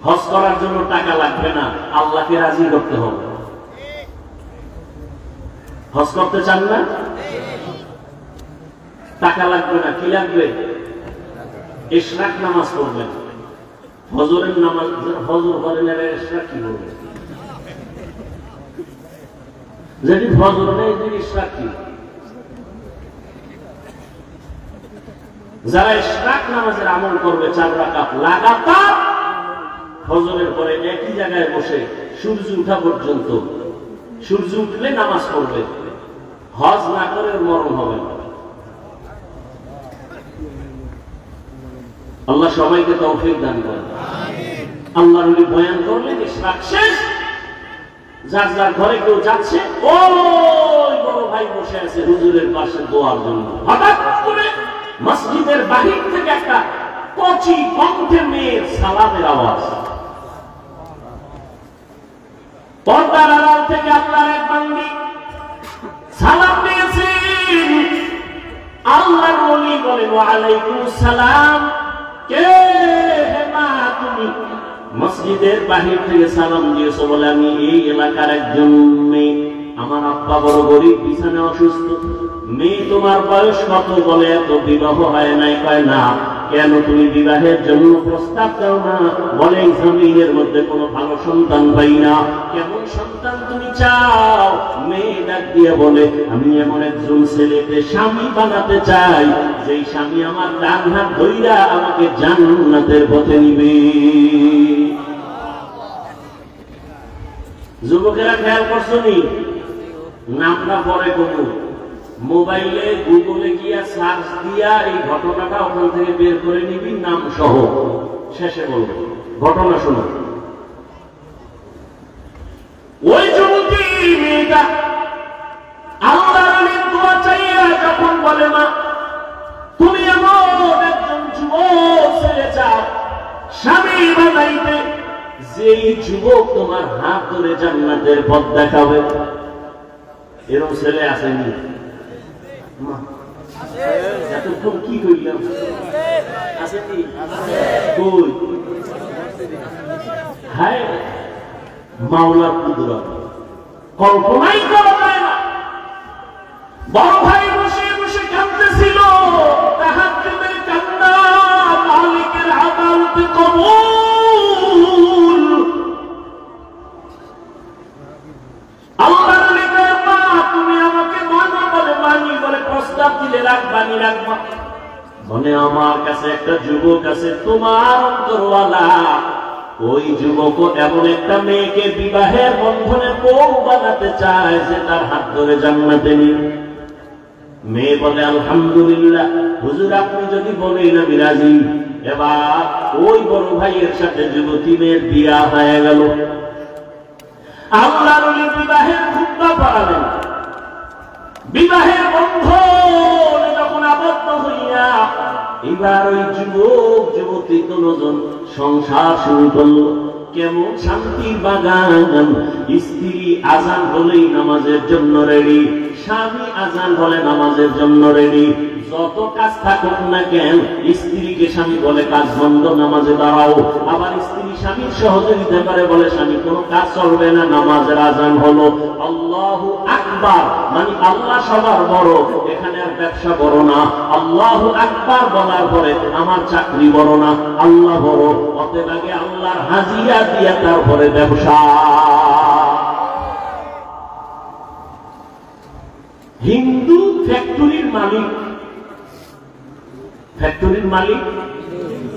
হজ করার জন্য টাকা লাগবে না, আল্লাহকে রাজি করতে হবে। হজ করতে চান না? টাকা লাগবে না, কি লাগবে? ইশরাক নামাজ পড়বেন। ফজরের নামাজ, ফজর পড়েন আর ইশরাক কি করবেন? যদি ফজর নেই, যদি ইশরাক কি? যারা ইশরাক নামাজের আমল করবে 4 রাকাত লাগাতার ফজরের পরে একই জায়গায় বসে সূর্য ওঠা পর্যন্ত, সূর্য উঠলে নামাজ পড়বে, হজ না করে মরণ হবে না। আল্লাহ সবাইকে তৌফিক দান করেন। আল্লাহর ওলি বয়ান করলেন, ইশরাক শেষ, যার যার ঘরে কেউ যাচ্ছে, ওই বড় ভাই বসে আছে হুজুরের পাশে দোয়ার জন্য। হঠাৎ করে মসজিদের বাহির থেকে একটা কচি কণ্ঠে মেয়ের সালামের আওয়াজ। পর্দার আড়াল থেকে আল্লাহর এক বান্দি সালাম দিয়েছেন। আল্লাহর ওলি বলেন, ওয়া আলাইকুমুস সালাম। কে হে মা তুমি? মসজিদের বাহির থেকে সালাম দিয়েছো। বলে আমি এই এলাকার একজন মেয়ে, আমার আব্বা বড় গরিব, বিছানায় অসুস্থ। মেয়ে তোমার বয়স কত? বলে এত, বিবাহ হয় নাই। কয় না, কেন তুমি বিবাহের জন্য প্রস্তাব দাও না? বলে এই জমিনের মধ্যে কোনো ভালো সন্তান পাই না। কেমন সন্তান তুমি চাও? মেয়ে ডাক দিয়ে বলে, আমি এমন একজন ছেলেকে স্বামী বানাতে চাই, যেই স্বামী আমার ডান হাত ধইরা আমাকে জান্নাতের পথে নিবে। যুবকেরা খেয়াল করছো নি? নামটা পরে কোনো মোবাইলে গুগলে গিয়া সার্চ দিয়া এই ঘটনাটা ওখান থেকে বের করে নিবি, নাম সহ। শেষে বলবো ঘটনা শোনো। ওই যুবতী মেয়েটা আল্লাহর দোয়া চাইয়া যখন বলে, মা তুমি এমন একজন যুবক ছেলে চাও স্বামী বানাইতে, যেই যুবক তোমার হাত ধরে জান্নাতের পথ দেখাবে। এরকম ছেলে আসেনি? এতক্ষণ কি কইলাম? আসেনি? কই হায় মাওলার কুদরত কল্পনাই করা যায় না। বড় ভাই বসে বসে কাঁদতেছিল, তাহাজ্জুদের কান্না, মালিকের আদালতে কবুল। আল্লাহর লিখে মা তুমি আমাকে মানো বলে মানি, বলে প্রস্তাব দিলে রাখবানি রাখবা। বলে আমার কাছে একটা যুবক আছে তোমার অন্তরওয়ালা, ওই যুবক এমন একটা মেয়েকে বিবাহের বন্ধনে বউ বানাতে চায় যে তার হাত ধরে জান্নাতে নিয়ে। মেয়ে বলে আলহামদুলিল্লাহ হুজুর আপনি যদি বলেন আমি রাজি। এবার ওই বড় ভাইয়ের সাথে যুবতী মেয়ের বিয়া হয়ে গেল। আল্লাহর ওলি বিবাহের খুতবা পড়ালেন। বিবাহের বন্ধনে যখন আবদ্ধ হইয়া এবার ওই যুবক যুবতী দুজন সংসার শুরু করলো। কেমন শান্তির বাগান। স্ত্রী আজান হলেই নামাজের জন্য রেডি, স্বামী আজান হলে নামাজের জন্য রেডি। যত কাজ থাকুক না কেন স্ত্রীকে স্বামী বলে কাজ বন্ধ, নামাজে দাঁড়াও। আবার স্ত্রী স্বামীর সহযোগিতা করে, বলে স্বামী কোনো কাজ চলবে না, নামাজের আজান হলো। আল্লাহু আকবার মানে আল্লাহ সবার বড়, এখানে আর ব্যবসা বড় না। আল্লাহু আকবার বলার পরে আমার চাকরি বড় না, আল্লাহ বড়। অতএব আগে আল্লাহর হাজিরা দিয়া তারপরে ব্যবসা। হিন্দু ফ্যাক্টরির মালিক, ফ্যাক্টরির মালিক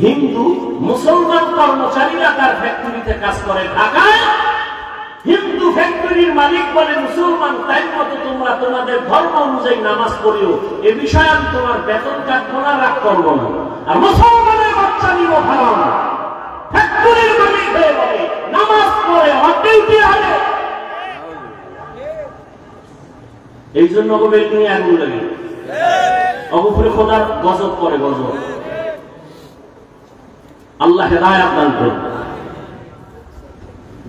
হিন্দু, মুসলমান কর্মচারীরা তার ফ্যাক্টরিতে কাজ করে ঢাকায়। হিন্দু ফ্যাক্টরির মালিক বলে মুসলমান টাইম মতো তোমরা তোমাদের ধর্ম অনুযায়ী নামাজ পড়িও, এ বিষয়ে আমি তোমার বেতন কাটবো না, রাগ করবো না। আর মুসলমানের বাচ্চা নিব হারাম। ফ্যাক্টরির মালিক হয়ে বলে নামাজ পড়ে আমার ডিউটি হবে। এই জন্য বিল্ডিং আগুন লাগে, অবপুরে খোদার গজব করে গজব। আল্লাহ হেদায়েত দান করুন।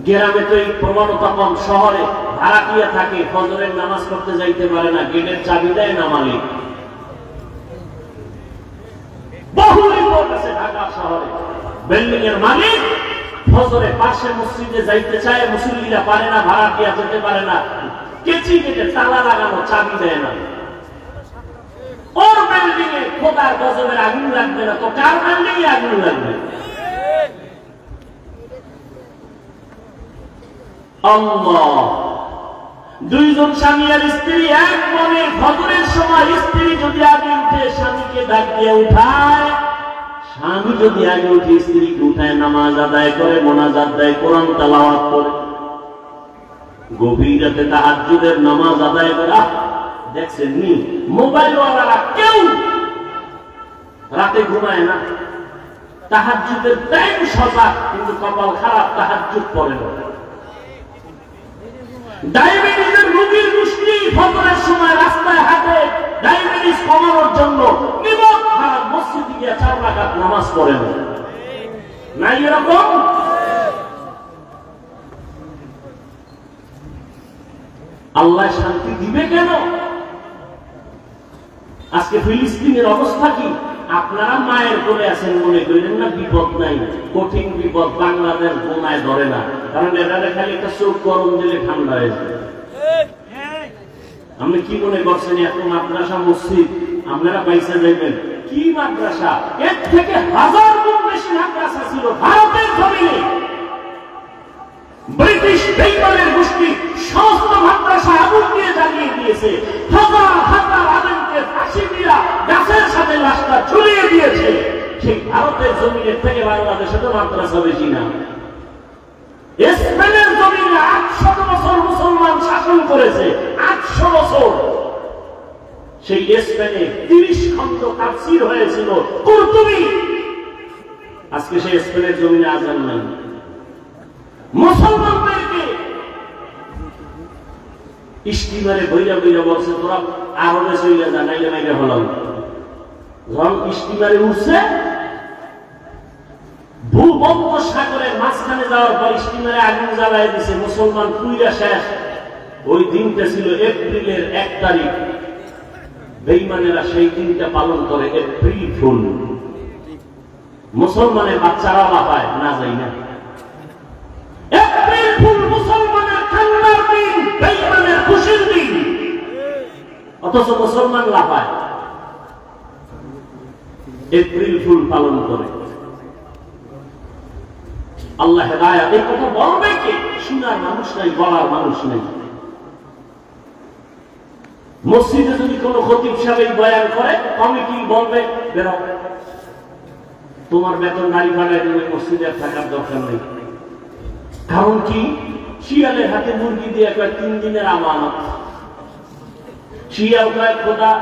গ্রামে তো এই প্রবণতা কম, শহরে ভাড়াটিয়া থাকে, ফজরের নামাজ পড়তে যাইতে পারে না, গেটের চাবি দেয় না মালিক। বহু রিপোর্ট আছে ঢাকা শহরে, বিল্ডিং এর মালিক ফজরে পাশে মসজিদে যাইতে চায়, মুসল্লিরা পারে না, ভাড়াটিয়া যেতে পারে না, কেচি গেটে তালা লাগানো, চাবি দেয় না। ওর বিল্ডিং এ খোদার গজবের আগুন লাগবে না, তো কার বিল্ডিং এ আগুন লাগবে? আল্লাহ। দুইজন স্বামী আর স্ত্রী এক মনে ফজরের সময় স্ত্রী যদি আগে উঠে স্বামীকে ডাক দিয়ে উঠায়, স্বামী যদি আগে উঠে স্ত্রীকে উঠায়, নামাজ আদায় করে, মোনাজাত দেয়, কোরআন তেলাওয়াত করে, গভীর রাতে তাহাজ্জুদের নামাজ আদায় করে। দেখছেন নি মোবাইল ওয়ালারা কেউ রাতে ঘুমায় না, তাহাজ্জুদের টাইম সজাগ, কিন্তু কপাল খারাপ, তাহাজ্জুদ পড়ে না। ডায়াবেটিসের রোগীর গোষ্ঠী ফজরের সময় রাস্তায় হাঁটে, ডায়াবেটিস কমানোর জন্য নিমক খারাপ, মসজিদে গিয়ে 4 রাকাত নামাজ পড়ে না। নাই এরকম? আল্লাহ শান্তি দিবে কেন? আজকে ফিলিস্তিনের অবস্থা কি? আপনারা মায়ের কোলে আছেন, মনে করেন না বিপদ নাই, কঠিন বিপদ। বাংলাদেশ বোনায় ধরে না, কারণ এরা খালি একটা চোখ গরম দিলে ঠান্ডা হয়ে যায়। আপনি কি মনে করছেন এত মাদ্রাসা মসজিদ আপনারা পয়সা দেবেন? কি মাদ্রাসা? এর থেকে 1000 গুণ বেশি মাদ্রাসা ছিল ভারতের জমিনে। ব্রিটিশ বেইমানের গোষ্ঠী সমস্ত মাদ্রাসা আগুন দিয়ে জ্বালিয়ে দিয়েছে, হাজার হাজার আলেমকে ফাঁসি দিয়া গাছের সাথে লাশটা ঝুলিয়ে দিয়েছে। সেই ভারতের জমিনের থেকে বাংলাদেশে তো মাদ্রাসা বেশি না। স্পেনের জমিনে 800 বছর মুসলমান শাসন করেছে, 800 বছর। সেই স্পেনে 30 খন্ড তাফসীর হয়েছিল, কুরতুবী। আজকে সেই স্পেনের জমিনে আজান নাই। মুসলমানদেরকে স্টিমারে বইরা বইরা বলছে তোরা আরবে চলে যা, নাইলে নাইলে হলাম। যখন স্টিমারে উঠছে, ভূমধ্যসাগরের মাঝখানে যাওয়ার পর স্টিমারে আগুন জ্বালায় দিছে, মুসলমান পুইরা শেষ। ওই দিনটা ছিল এপ্রিলের 1 তারিখ। বেঈমানেরা সেই দিনটা পালন করে এপ্রিল ফুল। মুসলমানের বাচ্চারা লাফায়, না যাই না। অথচ মুসলমান লাফায়, এপ্রিল ফুল পালন করে। আল্লাহ হেদায়েত। এই কথা বলবে কে? শোনার মানুষ নাই, বলার মানুষ নেই। মসজিদে যদি কোনো খতিব সাহেব বয়ান করে, কমিটি বলবে বেরো, তোমার বেতন গাড়ি ভাড়ায় দেবে, মসজিদে থাকার দরকার নেই। কারণ কি? শিয়ালের হাতে মুরগি দিয়ে কয় 3 দিনের আমানত। শিয়াল কয় খোদা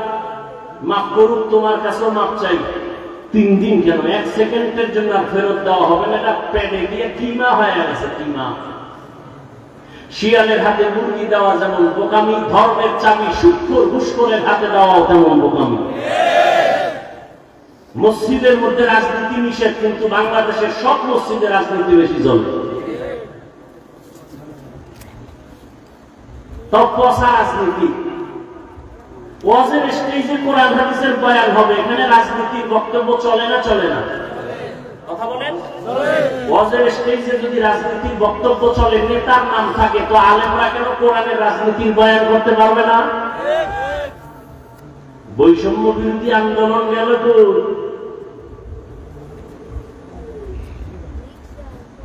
মাফ করুক, তোমার কাছেও মাফ চাই। 3 দিন কেন, 1 সেকেন্ডের জন্য আর ফেরত দেওয়া হবে না, এটা পেটে গিয়ে কিমা হয়ে গেছে। কিমা। শিয়ালের হাতে মুরগি দেওয়া যেমন বোকামি, ধর্মের চাবি সুৎখোর ঘুষখোরের হাতে দেওয়াও তেমন বোকামি। মসজিদের মধ্যে রাজনীতি নিষেধ, কিন্তু বাংলাদেশের সব মসজিদে রাজনীতি বেশি চলে। তপসা রাজনীতি। ওয়াজের স্টেজে কোরআন হাদিসের বয়ান হবে, এখানে রাজনীতির বক্তব্য চলে না? চলে না? কথা বলেন। ওয়াজের স্টেজে যদি রাজনীতির বক্তব্য চলে, নেতার নাম থাকে, তো আলেমরা কেন কোরআনের রাজনীতির বয়ান করতে পারবে না? বৈষম্য বিরোধী আন্দোলন গেল তো।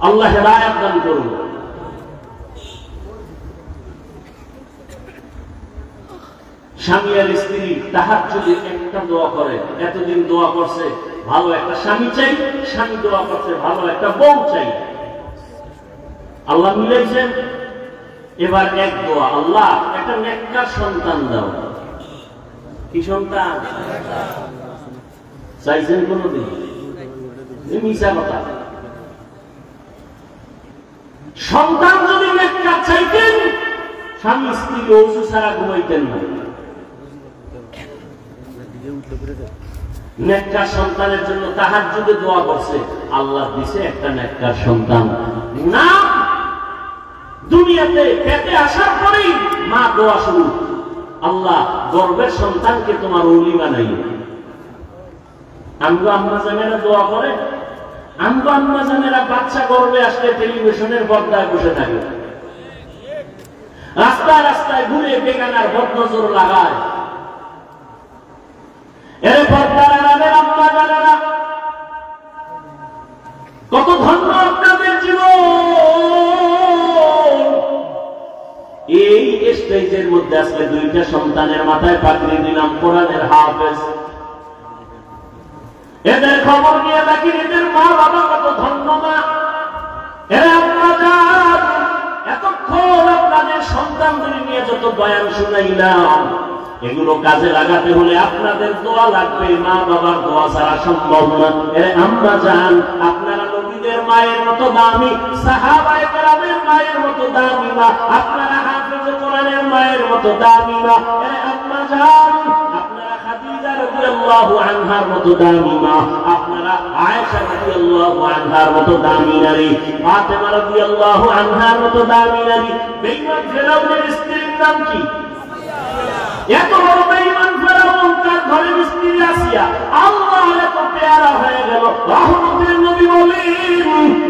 আল্লাহ হেদায়েত দান করুন। স্বামী আর স্ত্রী তাহাজ্জুদে একটা দোয়া করে, এতদিন দোয়া করছে ভালো একটা স্বামী চাই, স্বামী দোয়া করছে ভালো একটা বউ চাই। আল্লাহ মিলাইছেন। এবার এক দোয়া, আল্লাহ একটা নেককার সন্তান দাও। কি সন্তান চাইছেন? কোনদিন মিশা কথা। সন্তান যদি নেককার চাইতেন, স্বামী স্ত্রী ওযু ছাড়া ঘুমাইতেন না। নেককার সন্তানের জন্য তাহাজ্জুদে দোয়া করছে, আল্লাহ দিছে একটা নেককার সন্তান। না, দুনিয়াতে পেটে আসার পরেই মা দোয়া শুরু, আল্লাহ গর্ভের সন্তানকে তোমার ওলি বানাই। আমগো আম্মা জানেরা দোয়া করে, আমগো আম্মা জানেরা বাচ্চা গর্ভে আসলে টেলিভিশনের পর্দায় বসে থাকে, রাস্তায় রাস্তায় ঘুরে বেগানার বদনজর লাগায়। এর পর্দার আম্মা জানেরা কত ধন্য আপনাদের জীবন। এই স্টেজের মধ্যে আজকে 2টা সন্তানের মাথায় পাগড়ি দিলাম, কোরআনের হাফেজ। এদের খবর নিয়ে দেখি এদের মা বাবা কত ধন্য মা। এরা আপনাদের এতক্ষণ আপনাদের সন্তানদের নিয়ে যত বয়ান শুনাইলাম, এগুলো কাজে লাগাতে হলে আপনাদের দোয়া লাগবে। মা বাবার দোয়া ছাড়া সম্ভব না। এরে আম্মা জান, আপনারা নবীদের মায়ের মতো দামি, সাহাবায়ে কেরামের মায়ের মতো দামি মা, আপনারা হাফেজে কোরআনের মায়ের মতো দামি মা। এরে আম্মা জান, আপনারা খাদিজা রাদিয়াল্লাহু আনহার মতো দামি মা, আপনারা আয়েশা রাদিয়াল্লাহু আনহার মতো দামি নারী, ফাতেমা রাদিয়াল্লাহু আনহার মতো দামি নারী। বেঈমান ফেরাউনের স্ত্রীর নাম কি? এত বড় বেঈমান ফেরাউন, তার ঘরের স্ত্রী আসিয়া আল্লাহ এত পেয়ারা হয়ে গেল। রহমতের নবী বলেন,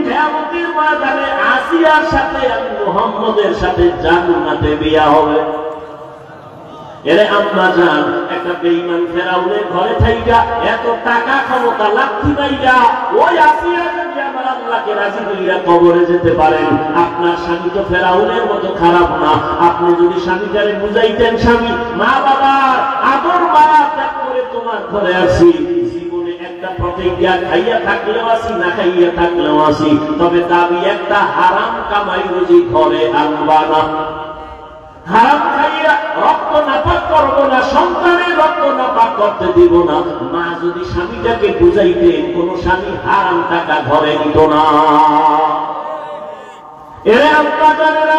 কিয়ামতের ময়দানে আসিয়ার সাথে আমি মুহাম্মদের সাথে জান্নাতে বিয়া হবে। এরে আম্মা জান, একটা বেঈমান ফেরাউনের ঘরে থাইকা এত টাকা ক্ষমতা লাথি পাইয়া ওই আসিয়া যদি আমার আল্লাহকে রাজি করিয়া কবরে যেতে পারেন, আপনার স্বামী তো ফেরাউনের মতো খারাপ না। আপনি যদি স্বামীটারে বুঝাইতেন, স্বামী মা বাবার আদর মায়া ত্যাগ করে তোমার ঘরে আসি, জীবনে একটা প্রতিজ্ঞা, খাইয়া থাকলেও আসি, না খাইয়া থাকলেও আসি, তবে দাবি একটা, হারাম কামাই রুজি ঘরে আনবা না। হারাম খাইয়া রক্ত নাপাক করবো না, সন্তানের রক্ত নাপাক করতে দিব না। মা যদি স্বামীটাকে বুঝাইতে, কোন স্বামী হারাম টাকা ঘরে নিত না। এরে আপনারা,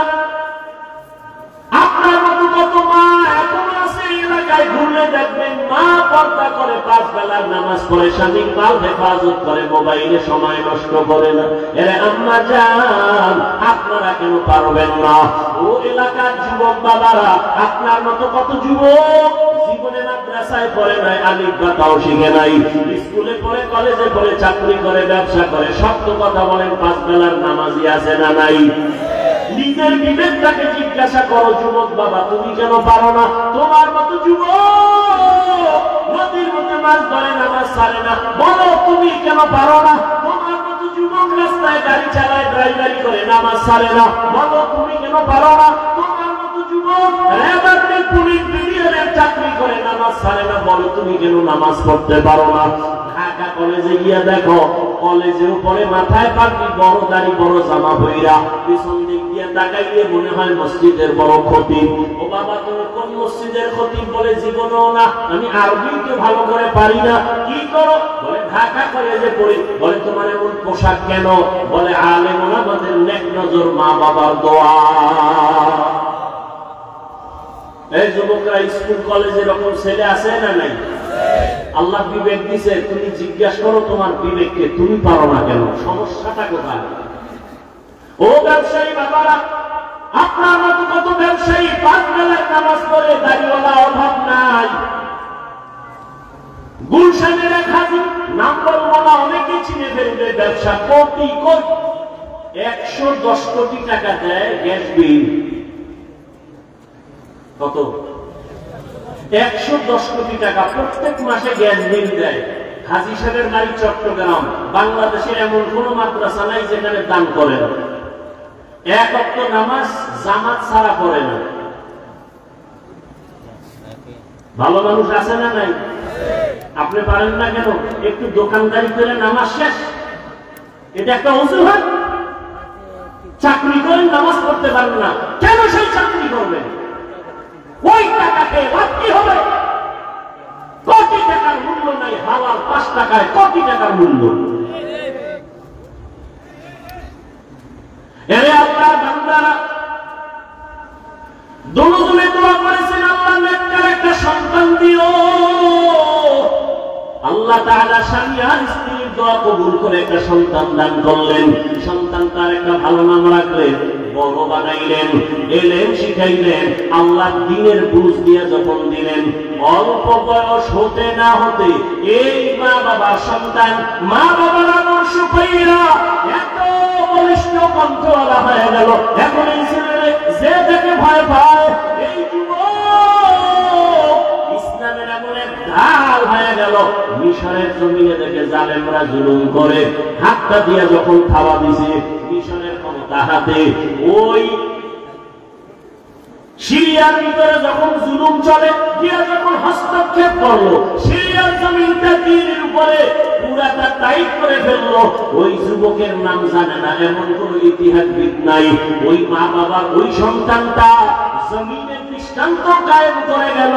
আপনার মতো কত মা এখন আছে এলাকায়, ঘুরলে দেখবেন মা পর্দা করে, 5 বেলার নামাজ পড়ে, স্বামীর মাল হেফাজত করে, মোবাইলে সময় নষ্ট করে না। এরে আম্মা জান, আপনারা কেন পারবেন না? ও এলাকার যুবক বাবারা, আপনার মতো কত যুবক জীবনে মাদ্রাসায় পড়ে নাই, আলিফ বা তাও শিখে নাই, স্কুলে পড়ে, কলেজে পড়ে, চাকরি করে, ব্যবসা করে, সত্য কথা বলেন, 5 বেলার নামাজি আছে না নাই? নিজের বিবেকটাকে জিজ্ঞাসা করো যুবক বাবা, তুমি কেন পারো না? তোমার মতো যুবক নদীর মধ্যে মাছ ধরে নামাজ ছাড়ে না, বলো তুমি কেন পারো না? তোমার মতো যুবক রাস্তায় গাড়ি চালায় ড্রাইভারি করে নামাজ ছাড়ে না, বলো তুমি কেন পারো না? তোমার মতো যুবক রেলওয়ে পুলিশ বিডিআরের চাকরি করে নামাজ ছাড়ে না, বলো তুমি কেন নামাজ পড়তে পারো না? ঢাকা কলেজে গিয়া দেখো, কলেজের উপরে মাথায় পাগড়ি, বড় দাড়ি, বড় জামা পইরা, পিছন দিক দিয়ে তাকাইলে মনে হয় মসজিদের বড় খতিব। ও বাবা, তুমি কোন মসজিদের খতিব? বলে জীবনও না, আমি আরবিকে ভালো করে পারি না। কি করো? বলে ঢাকা কলেজে পড়ি। বলে তোমার এমন পোশাক কেন? বলে আলেম ওলামাদের নেক নজর, মা বাবার দোয়া। এই যুবকরা, স্কুল কলেজে এরকম ছেলে আছে না নাই? আল্লাহ বিবেক দিছে, তুমি জিজ্ঞাসা করো তোমার বিবেককে, তুমি পারো না কেন? সমস্যাটা কোথায়? ও ব্যবসায়ী বাবারা, আপনার মতো কত ব্যবসায়ী 5 বেলায় নামাজ পড়ে, দাড়িওয়ালা অভাব নাই। গুলশানের এক হাজি, নাম বলবো না, অনেকে চিনে ফেলবে, ব্যবসা কোটি কোটি, 110 কোটি টাকা দেয় গ্যাস বিল। কত? 110 কোটি টাকা প্রত্যেক মাসে গ্যাস বিল দেয়। হাজী সাহেবের বাড়ি চট্টগ্রাম। বাংলাদেশের এমন কোন মাদ্রাসা নাই যেখানে দান করে না। এক ওয়াক্ত নামাজ জামাত ছাড়া পড়ে না। ভালো মানুষ আছে না নাই? আপনি পারেন না কেন? একটু দোকানদারি করে নামাজ শেষ, এটা একটা অজুহাত? চাকরি করেন, নামাজ পড়তে পারেন না, কেন সেই চাকরি করবেন? ওই টাকা খেয়ে লাভ কি হবে? কোটি টাকার মূল্য নাই, হালাল 5 টাকায় কোটি টাকার মূল্য। এরে আল্লাহর বান্দারা, দুলুদুলে দোয়া করেছেন, আল্লাহ নেককার একটা সন্তান দিও। আল্লাহ তাআলা স্বামী আর স্ত্রীর দোয়া কবুল করে একটা সন্তান দান করলেন। সন্তান তার একটা ভালো নাম রাখলেন, বড় বানাইলেন, এলেম শিখাইলেন, আল্লাহ দ্বীনের বুঝ দিয়ে যখন দিলেন, অল্প বয়স হতে না হতে এই মা বাবার সন্তান, মা বাবার আদর্শ পাইয়া এত বলিষ্ঠ কণ্ঠওয়ালা হয়ে গেল। এখন এই ছেলে যে থেকে ভয় পায়, এই যুবক ইসলামের এমন এক ঢাল হয়ে গেল। মিশরের জমিনে দেখে জালেমরা জুলুম করে, হাতটা দিয়ে যখন খাওয়া দিছে, মিশরের ক্ষমতা হাতে, ওই সিরিয়ার ভিতরে যখন জুলুম চলে, গিয়া যখন হস্তক্ষেপ করলো, সিরিয়ার জমিনটা দ্বীনের উপরে পুরাটা টাইট করে ফেললো। ওই যুবকের নাম জানে না এমন কোন ইতিহাসবিদ নাই। ওই মা বাবার ওই সন্তানটা জমিনের দৃষ্টান্ত কায়েম করে গেল।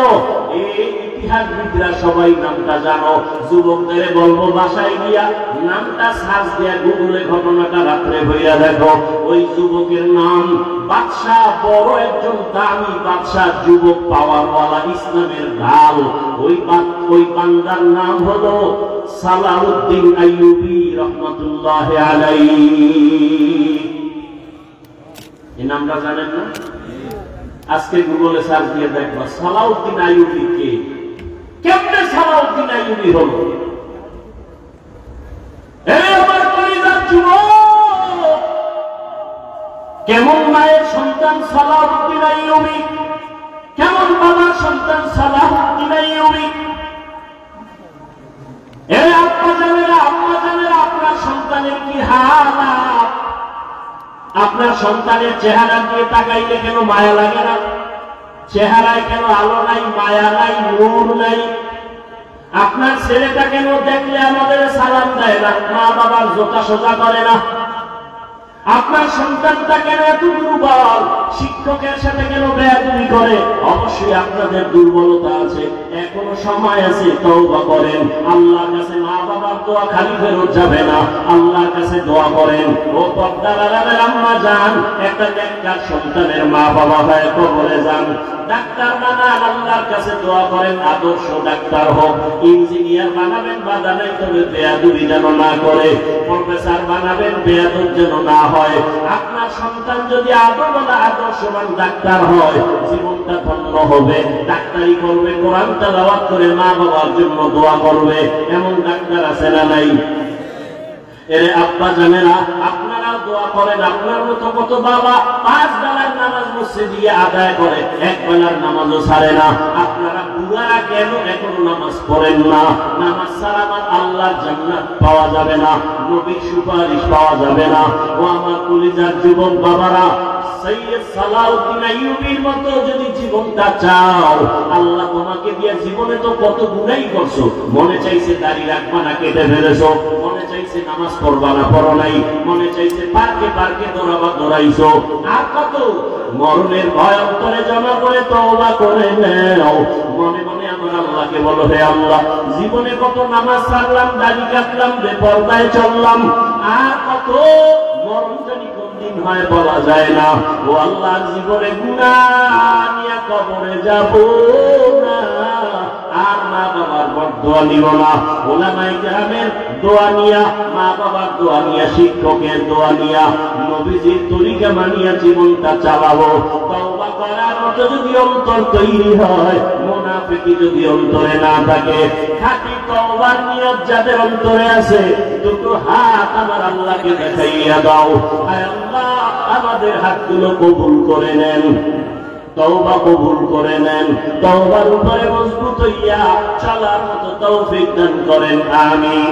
এই ইতিহাসবিদরা সবাই নামটা জানো। যুবকদের বলবো বাসায় গিয়া নামটা সার্চ দিয়া গুগলে ঘটনাটা রাত্রে হইয়া দেখো। ওই যুবকের নাম বাদশাহ, বড় একজন দামি বাদশাহ, যুবক পাওয়ারওয়ালা, ইসলামের ঢাল। ওই বান্দার নাম হলো সালাউদ্দিন আইয়ুবী রহমাতুল্লাহ আলাইহি। এই নামটা জানেন না? আজকে গুগলে সার্চ দিয়ে দেখবা সালাউদ্দিন আইয়ুবী কে। কেমনে সালাউদ্দিন আইয়ুবী হলো? আমার পরিবার যুবক, কেমন মায়ের সন্তান সালাউদ্দিন আইয়ুবী, কেমন বাবার সন্তান সালাউদ্দিন আইয়ুবী। আম্মা জানেরা, আপনার সন্তানের কি হালাত? আপনার সন্তানের চেহারা দিয়ে তাকাইলে কেন মায়া লাগে না? চেহারায় কেন আলো নাই, মায়া নাই, নূর নাই? আপনার ছেলেটা কেন দেখলে আমাদের সালাম দেয় না, মা বাবার জোতা সোজা করে না? আপনার সন্তানটা কেন এত দুর্বল, শিক্ষকের সাথে কেন বেয়াদবি করে? অবশ্যই আপনাদের দুর্বলতা আছে, এখনো সময় আছে, তওবা করেন। আল্লাহর কাছে মা বাবার দোয়া খালি ফেরত যাবে না, আল্লাহর কাছে দোয়া করেন। ও পর্দার আড়ালের আম্মা যান, একটা নেককার সন্তানের মা বাবা হয়ে কবরে যান, ডাক্তার বানান, আল্লাহর কাছে দোয়া করেন আদর্শ ডাক্তার হোক। ইঞ্জিনিয়ার বানাবেন, বাধা নাই, তবে বেয়াদবি যেন না করে। প্রফেসর বানাবেন, বেয়াদব যেন না হয়। আপনার সন্তান যদি আদর্শবান আদর্শবান ডাক্তার হয়, জীবনটা ধন্য হবে। ডাক্তারি করবে, কোরআন তেলাওয়াত করে মা বাবার জন্য দোয়া করবে। এমন ডাক্তার আছে না নাই? এর আব্বা জানেরা, আপনারা দোয়া করেন, আপনার মতো কত বাবা 5 বেলার নামাজ মসজিদে আদায় করে, 1 বেলার নামাজও ছাড়ে না। আপনারা বুড়ারা কেন এখনো নামাজ পড়েন না? নামাজ ছাড়া আমার আল্লাহর জান্নাত পাওয়া যাবে না, নবীর সুপারিশ পাওয়া যাবে না। ও আমার কলিজার যুবক বাবারা, সৈয়দ সালাউদ্দিন আইয়ুবীর মতো যদি জীবনটা চাও, আল্লাহ তোমাকে দিয়ে জীবনে তো কত গুনাই করছো, মনে চাইছে দাড়ি রাখবা না কেটে ফেলেছো, মনে চাইছে নামাজ পড়বা না পড়ো নাই, মনে চাইছে পার্কে পার্কে দৌড়াবা দৌড়াইছো, আর কত মরণের ভয় অন্তরে জমা করে তওবা করে নাও। মনে মনে আমার আল্লাহকে বলো, হে আল্লাহ, জীবনে কত নামাজ ছাড়লাম, দাড়ি কাটলাম, বেপরদায় চললাম, আর কত মরণ জানি কোন দিন হয় বলা যায় না। ও আল্লাহ, জীবনে গুনাহ নিয়ে কবরে যাব না, আর মা বাবার বদদোয়া নিব না, ওলামায়ে কেরামের দোয়া নিয়া, মা বাবার দোয়া নিয়া, শিক্ষকের দোয়া নিয়া, নবীজির তরিকা মানিয়া জীবনটা চালাবো। তওবা করার মতো যদি অন্তর তৈরি হয়, মুনাফিকি যদি অন্তরে না থাকে, খাঁটি তওবার নিয়ত যাদের অন্তরে আছে, দুটো হাত আমার আল্লাহকে দেখাইয়া দাও। আয় আল্লাহ, আমাদের হাতগুলো কবুল করে নেন, তওবা কবুল করে নেন, তওবার উপরে মজবুত হইয়া চলার মতো তৌফিক দান করেন, আমিন।